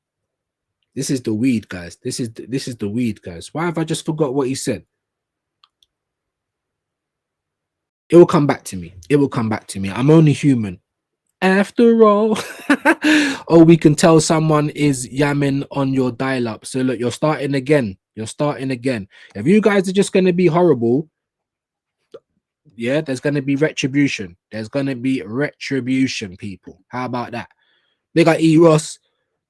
This is the weed, guys. This is the weed, guys. Why have I just forgot what he said? It will come back to me. It will come back to me. I'm only human. After all. Oh, we can tell someone is yamming on your dial-up. So look, you're starting again. You're starting again. If you guys are just going to be horrible, yeah, there's going to be retribution. There's going to be retribution, people. How about that? Big up E. Ross.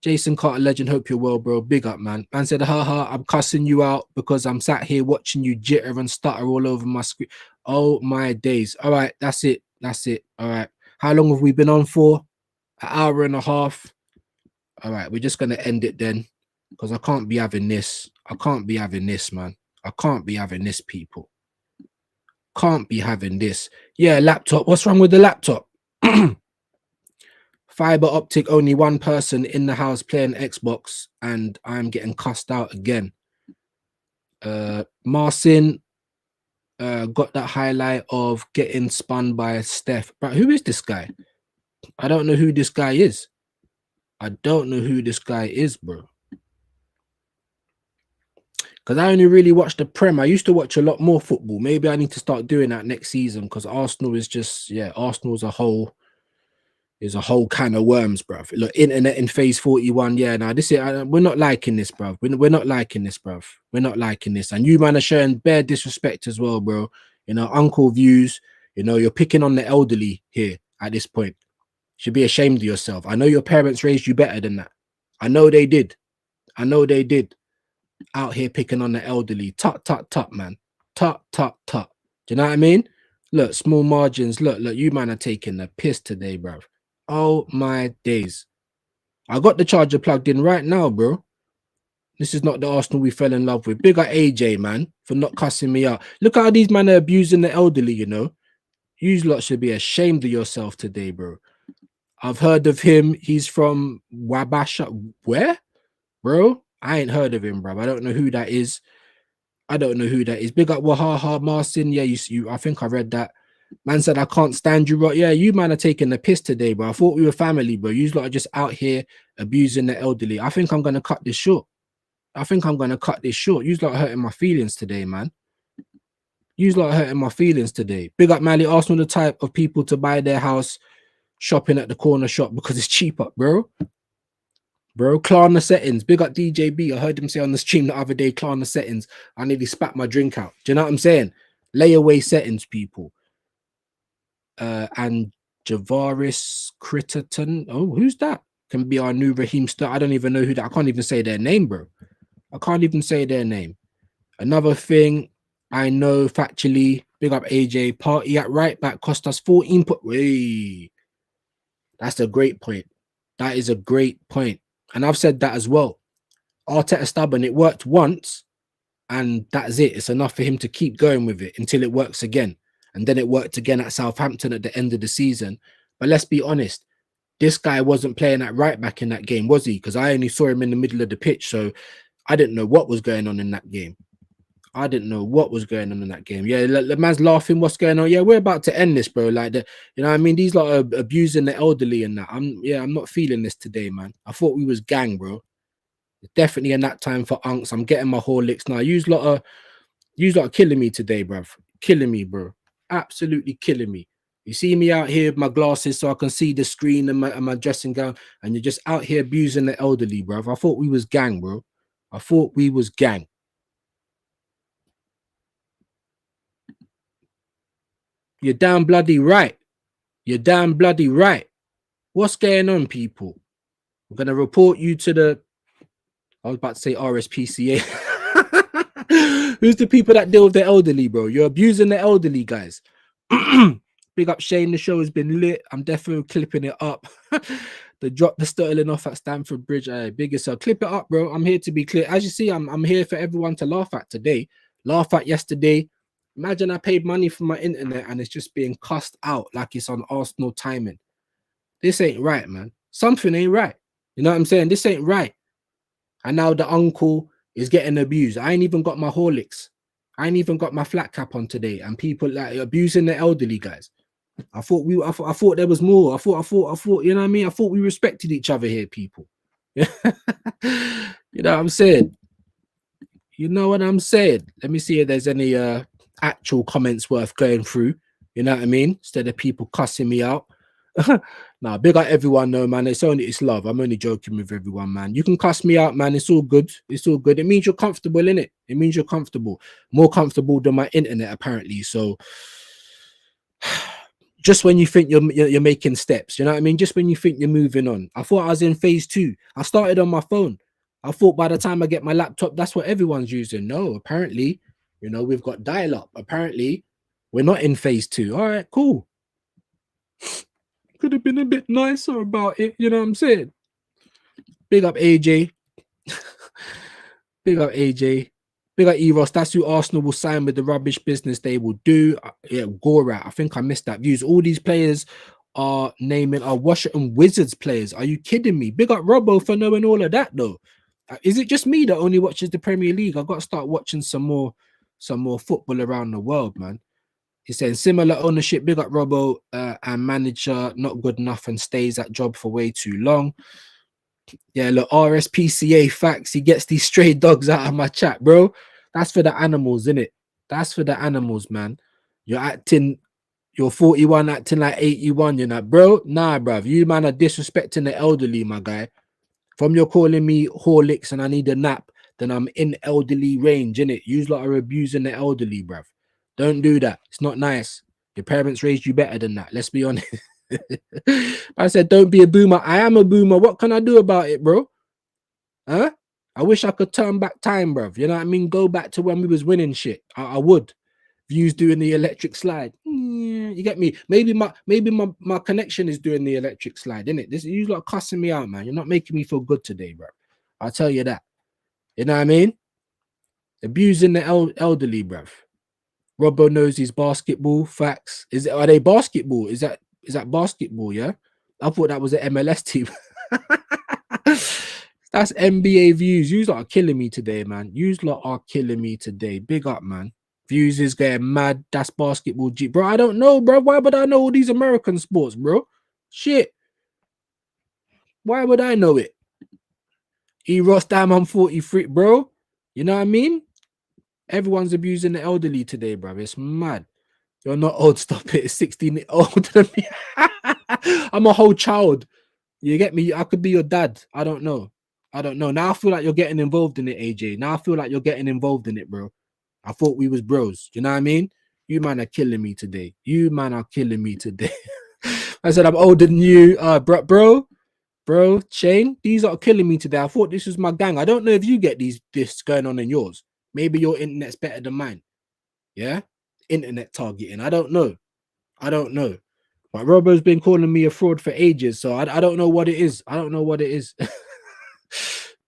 Jason Carter legend, hope you're well, bro. Big up, man. Man said, haha, I'm cussing you out because I'm sat here watching you jitter and stutter all over my screen. Oh my days. All right, that's it. That's it. All right. How long have we been on for? An hour and a half. All right, we're just gonna end it then. Because I can't be having this. I can't be having this, man. I can't be having this, people. Can't be having this. Yeah, laptop. What's wrong with the laptop? Fiber optic, only one person in the house playing Xbox, and I'm getting cussed out again. Marcin got that highlight of getting spun by Steph. But who is this guy? I don't know who this guy is. I don't know who this guy is, bro. Because I only really watch the Prem. I used to watch a lot more football. Maybe I need to start doing that next season because Arsenal is just, yeah, Arsenal's a whole kind of worms, bruv. Look, internet in phase 41. Yeah, now this is we're not liking this, bruv. We're not liking this, bruv. We're not liking this. And you man are showing bare disrespect as well, bro. You know, uncle views. You know, you're picking on the elderly here at this point. You should be ashamed of yourself. I know your parents raised you better than that. I know they did. I know they did. Out here picking on the elderly. Tut, tut, tut, man. Tut, tut, tut. Do you know what I mean? Look, small margins. Look, you man are taking the piss today, bruv. Oh my days. I got the charger plugged in right now, bro. This is not the Arsenal we fell in love with. Big up AJ, man, for not cussing me out. Look how these men are abusing the elderly, you know. You lot should be ashamed of yourself today, bro. I've heard of him. He's from Wabasha. Where? Bro? I ain't heard of him, bro. I don't know who that is. I don't know who that is. Big up Wahaha Marcin. Yeah, you I think I read that. Man said, I can't stand you, bro. Yeah, you man are taking the piss today, bro. I thought we were family, bro. You lot are just out here abusing the elderly. I think I'm going to cut this short. I think I'm going to cut this short. You lot are hurting my feelings today, man. You lot are hurting my feelings today. Big up, Mally. Arsenal the type of people to buy their house shopping at the corner shop because it's cheaper, bro. Bro, Klarna settings. Big up DJB. I heard him say on the stream the other day, Klarna settings. I nearly spat my drink out. Do you know what I'm saying? Layaway settings, people. And Javaris Critterton. Oh, who's that? Can be our new Raheem Star. I don't even know who that. I can't even say their name, bro. I can't even say their name. Another thing I know factually, big up AJ, party at right back cost us 14 put. Wait, that's a great point. That is a great point. And I've said that as well. Arteta stubborn. It worked once, and that's it. It's enough for him to keep going with it until it works again. And then it worked again at Southampton at the end of the season. But let's be honest, this guy wasn't playing at right back in that game, was he? Because I only saw him in the middle of the pitch, so I didn't know what was going on in that game. I didn't know what was going on in that game. Yeah, the man's laughing. What's going on? Yeah, we're about to end this, bro. Like, you know what I mean? These lot are abusing the elderly and that. I'm not feeling this today, man. I thought we was gang, bro. Definitely in that time for unks. I'm getting my whole licks now. You lot are killing me today, bro. Killing me, bro. Absolutely killing me. You see me out here with my glasses so I can see the screen and my dressing gown, and you're just out here abusing the elderly, bro. I thought we was gang, bro. I thought we was gang. You're damn bloody right. You're damn bloody right. What's going on, people? I'm gonna report you to the. I was about to say RSPCA. Who's the people that deal with the elderly, bro? You're abusing the elderly, guys. Big up Shane. The show has been lit. I'm definitely clipping it up. The drop the Sterling off at Stamford Bridge. Big yourself. Clip it up, bro. I'm here to be clear. As you see, I'm here for everyone to laugh at today. Laugh at yesterday. Imagine I paid money for my internet and it's just being cussed out like it's on Arsenal timing. This ain't right, man. Something ain't right. You know what I'm saying? This ain't right. And now the uncle is getting abused. I ain't even got my Horlicks. I ain't even got my flat cap on today. And people like abusing the elderly, guys. I thought there was more. I thought, you know what I mean? I thought we respected each other here, people. You know what I'm saying? You know what I'm saying? Let me see if there's any actual comments worth going through. You know what I mean? Instead of people cussing me out. Nah, big up everyone, though, man. It's love. I'm only joking with everyone, man. You can cuss me out, man. It's all good. It's all good. It means you're comfortable, innit? It means you're comfortable. More comfortable than my internet, apparently. So just when you think you're making steps, you know what I mean? Just when you think you're moving on. I thought I was in phase 2. I started on my phone. I thought by the time I get my laptop, that's what everyone's using. No, apparently, you know, we've got dial-up. Apparently, we're not in phase 2. All right, cool. Could have been a bit nicer about it, you know what I'm saying? Big up AJ. Big up AJ. Big up Eros. That's who Arsenal will sign with the rubbish business they will do. Yeah, Gorat. I think I missed that views. All these players are naming our Washington Wizards players. Are you kidding me? Big up Robbo for knowing all of that, though. Is it just me that only watches the Premier League? I've got to start watching some more football around the world, man. He's saying similar ownership, big up Robbo, and manager not good enough and stays at job for way too long. Yeah, look, RSPCA facts. He gets these stray dogs out of my chat, bro. That's for the animals, innit? That's for the animals, man. You're 41 acting like 81, you know, bro. Nah, bruv. You man are disrespecting the elderly, my guy. From you're calling me Horlicks and I need a nap, then I'm in elderly range, innit? You lot are abusing the elderly, bruv. Don't do that. It's not nice. Your parents raised you better than that. Let's be honest. I said, don't be a boomer. I am a boomer. What can I do about it, bro? Huh? I wish I could turn back time, bruv. You know what I mean? Go back to when we was winning shit. I would. Views doing the electric slide. You get me? Maybe my connection is doing the electric slide, innit? This you lot cussing me out, man. You're not making me feel good today, bro. I'll tell you that. You know what I mean? Abusing the elderly, bruv. Robbo knows his basketball. Facts. Are they basketball? Is that basketball? Yeah. I thought that was an MLS team. That's NBA views. You lot are killing me today, man. You lot are killing me today. Big up, man. Views is getting mad. That's basketball. Bro, I don't know, bro. Why would I know all these American sports, bro? Shit. Why would I know it? Ross, damn, I'm 43, bro. You know what I mean? Everyone's abusing the elderly today, bro. It's mad. You're not old. Stop it. It's 16 older than me. I'm a whole child. You get me? I could be your dad. I don't know. Now I feel like you're getting involved in it, AJ. Now I feel like you're getting involved in it, bro. I thought we was bros. You know what I mean? You man are killing me today. I said I'm older than you, bro. Shane, these are killing me today. I thought this was my gang. I don't know if you get this going on in yours. Maybe your internet's better than mine. Yeah, internet targeting. I don't know. But Robbo's been calling me a fraud for ages, so I don't know what it is.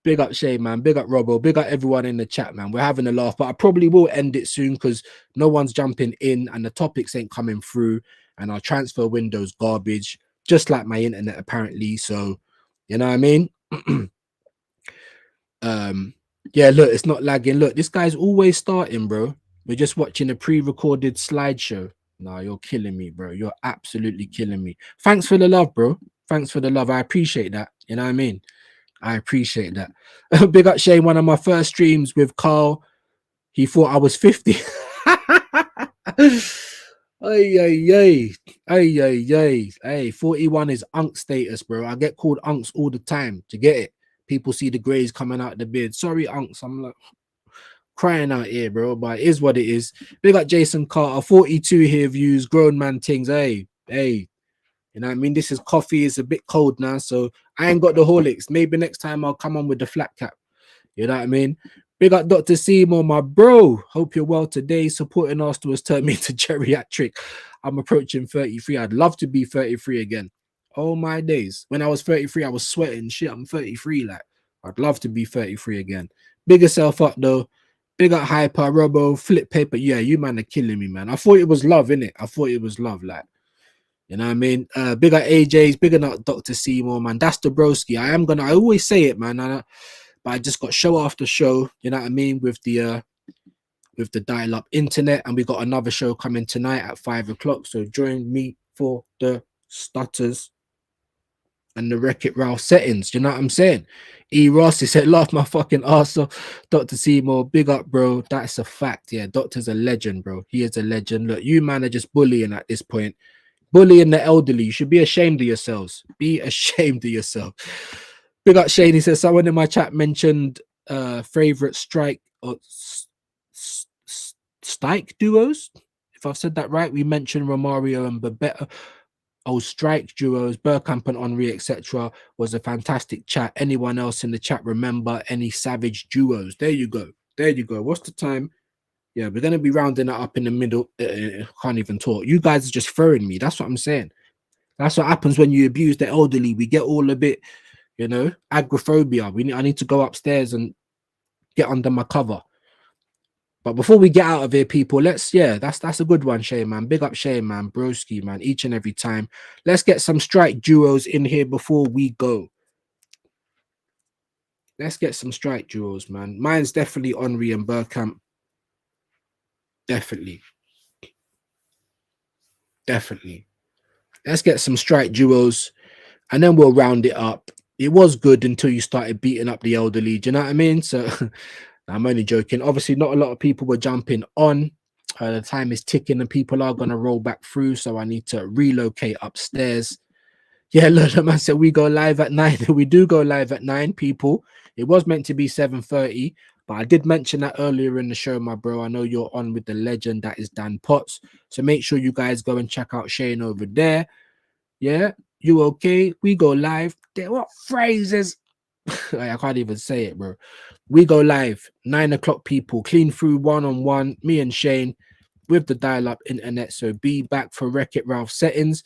Big up Shane, man. Big up Robbo. Big up everyone in the chat, man. We're having a laugh, but I probably will end it soon because no one's jumping in and the topics ain't coming through and our transfer window's garbage, just like my internet apparently. So, you know what I mean? Yeah, look, it's not lagging. Look, this guy's always starting, bro. We're just watching a pre-recorded slideshow. No, you're killing me, bro. You're absolutely killing me. Thanks for the love, bro. Thanks for the love. I appreciate that. You know what I mean? I appreciate that. Big up Shane, one of my first streams with Carl. He thought I was 50. Hey, 41 is unk status, bro. I get called unks all the time. To get it, people see the grays coming out the beard. Sorry, unks. I'm like, crying out here, bro. But it is what it is. Big up Jason Carter, 42 here views, grown man things. Hey, hey. You know what I mean? This is coffee, is a bit cold now, so I ain't got the Horlicks. Maybe next time I'll come on with the flat cap. You know what I mean? Big up Dr. Seymour, my bro. Hope you're well today. Supporting Arsenal has turned me into geriatric. I'm approaching 33. I'd love to be 33 again. Oh my days. When I was 33, I was sweating. Shit, I'm 33. Like, I'd love to be 33 again. Big yourself up though. Big up Hyper, Robo, Flip Paper. Yeah, you man are killing me, man. I thought it was love, innit? I thought it was love, like. You know what I mean? Big up AJ's, big up Dr. Seymour, man. That's the broski. I always say it, man. But I just got show after show, you know what I mean, with the dial-up internet, and we got another show coming tonight at 5 o'clock. So join me for the stutters and the Wreck-It Ralph settings. You know what I'm saying? E. Ross, he said, laugh my fucking ass off. Dr. Seymour, big up, bro. That's a fact. Yeah, Doctor's a legend, bro. He is a legend. Look, you man are just bullying at this point. Bullying the elderly. You should be ashamed of yourselves. Be ashamed of yourself. Big up Shane. He says someone in my chat mentioned favorite strike or strike duos. If I've said that right, we mentioned Romario and Babetta. Oh, strike duos, Bergkamp and Henry, etc. was a fantastic chat. Anyone else in the chat remember any savage duos? There you go. There you go. What's the time? Yeah, we're going to be rounding it up in the middle. Can't even talk. You guys are just throwing me. That's what I'm saying. That's what happens when you abuse the elderly. We get all a bit, you know, agoraphobia. I need to go upstairs and get under my cover. But before we get out of here, people, that's a good one, Shay, man. Big up Shay, man. Broski, man. Each and every time. Let's get some strike duos in here before we go. Let's get some strike duos, man. Mine's definitely Henry and Bergkamp. Definitely. Let's get some strike duos and then we'll round it up. It was good until you started beating up the elderly. Do you know what I mean? So I'm only joking. Obviously, not a lot of people were jumping on. The time is ticking and people are going to roll back through. So I need to relocate upstairs. Yeah, look, the man said we go live at 9. We do go live at 9, people. It was meant to be 7:30. But I did mention that earlier in the show, my bro. I know you're on with the legend that is Dan Potts. So make sure you guys go and check out Shane over there. Yeah, you okay? We go live. What phrases? I can't even say it, bro. We go live, 9 o'clock, people. Clean through one-on-one, me and Shane with the dial-up internet. So be back for Wreck-It Ralph settings.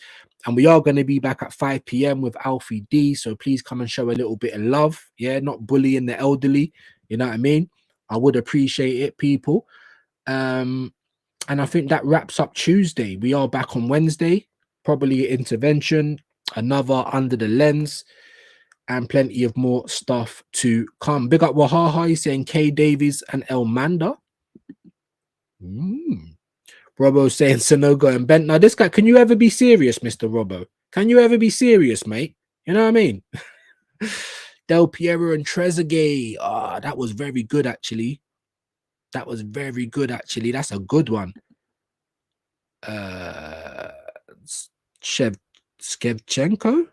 And we are going to be back at 5 p.m. with Alfie D. So please come and show a little bit of love. Yeah, not bullying the elderly. You know what I mean? I would appreciate it, people. And I think that wraps up Tuesday. We are back on Wednesday. Probably intervention, another under the lens, and plenty of more stuff to come. Big up Wahaha. He's saying K Davies and El Manda. Robbo saying Sonogo and Bent. Now, this guy, can you ever be serious, Mr. Robbo? Can you ever be serious, mate? You know what I mean? Del Piero and Trezeguet. That was very good, actually. That's a good one. Shevchenko.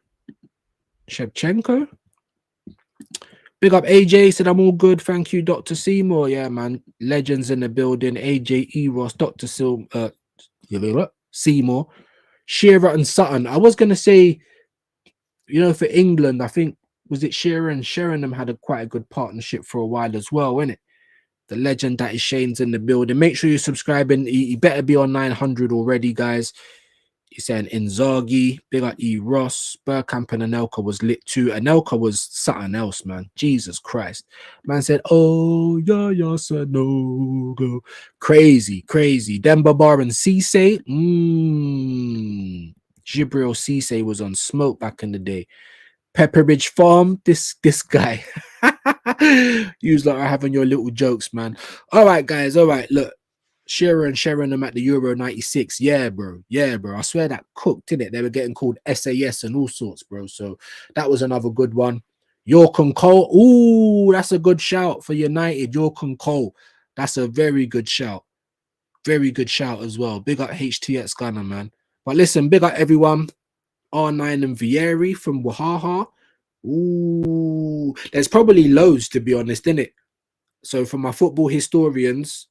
Big up AJ. Said I'm all good. Thank you, Dr. Seymour. Yeah, man. Legends in the building. AJ Eros, Dr. Seymour, Shearer and Sutton. I was gonna say, you know, for England, I think was it Shearer and Sheringham had quite a good partnership for a while as well, wasn't it? The legend that is Shane's in the building. Make sure you're subscribing. You better be on 900 already, guys. He's saying Inzaghi, big up E. Ross, Bergkamp and Anelka was lit too. Anelka was something else, man. Jesus Christ. Man said, oh, yeah, said no go. Crazy. Demba Bar and Cisse. Gibril Cisse was on smoke back in the day. Pepperidge Farm, this guy. You like are having your little jokes, man. All right, guys. All right, look. Shearer and Sheringham at the Euro 96. Yeah, bro. I swear that cooked, didn't it? They were getting called SAS and all sorts, bro. So that was another good one. York and Cole. Ooh, that's a good shout for United. York and Cole. That's a very good shout. Very good shout as well. Big up HTX Gunner, man. But listen, big up everyone. R9 and Vieri from Wahaha. Ooh, there's probably loads, to be honest, innit? So for my football historians,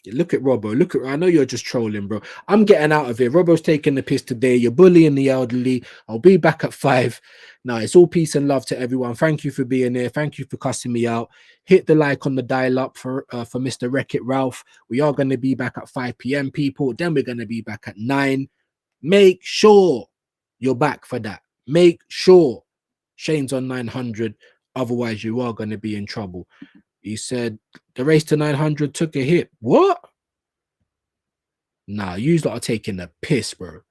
look at Robbo. Look at, I know you're just trolling, bro. I'm getting out of here. Robbo's taking the piss today. You're bullying the elderly. I'll be back at 5. Now it's all peace and love to everyone. Thank you for being here. Thank you for cussing me out. Hit the like on the dial up for Mr. Wreck-It Ralph. We are going to be back at 5 p.m. people. Then we're going to be back at 9. Make sure you're back for that. Make sure Shane's on 900. Otherwise, you are going to be in trouble. He said the race to 900 took a hit. What? Nah, you lot are taking the piss, bro.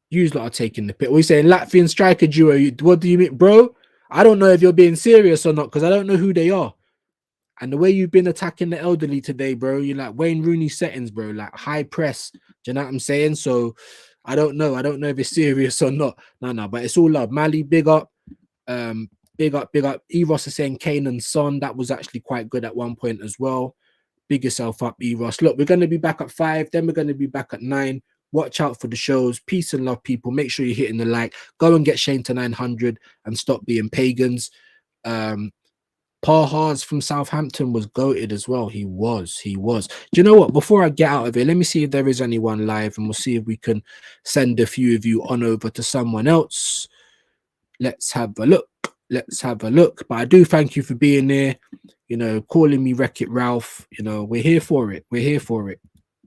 You lot are taking the piss. What are you saying? Latvian striker duo. What do you mean, bro? I don't know if you're being serious or not because I don't know who they are. And the way you've been attacking the elderly today, bro, you're like Wayne Rooney settings, bro, like high press. Do you know what I'm saying? So I don't know. I don't know if it's serious or not. No, but it's all love. Mali, big up. Big up. Eros is saying Kane and Son. That was actually quite good at one point as well. Big yourself up, Eros. Look, we're going to be back at 5. Then we're going to be back at 9. Watch out for the shows. Peace and love, people. Make sure you're hitting the like. Go and get Shane to 900 and stop being pagans. Parhars from Southampton was goated as well. He was. Do you know what? Before I get out of here, let me see if there is anyone live and we'll see if we can send a few of you on over to someone else. Let's have a look. But I do thank you for being here, you know, calling me Wreck-It Ralph. You know, we're here for it.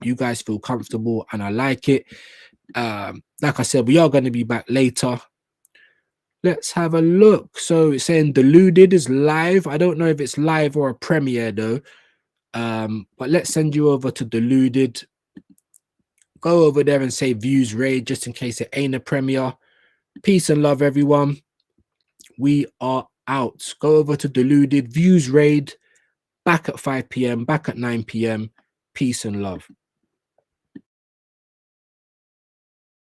You guys feel comfortable and I like it. Like I said, we are going to be back later. Let's have a look. So it's saying Deluded is live. I don't know if it's live or a premiere though. But let's send you over to Deluded. Go over there and say views raid just in case it ain't a premiere. Peace and love, everyone. We are out. Go over to Deluded, views raid, back at 5 p.m., back at 9 p.m. Peace and love.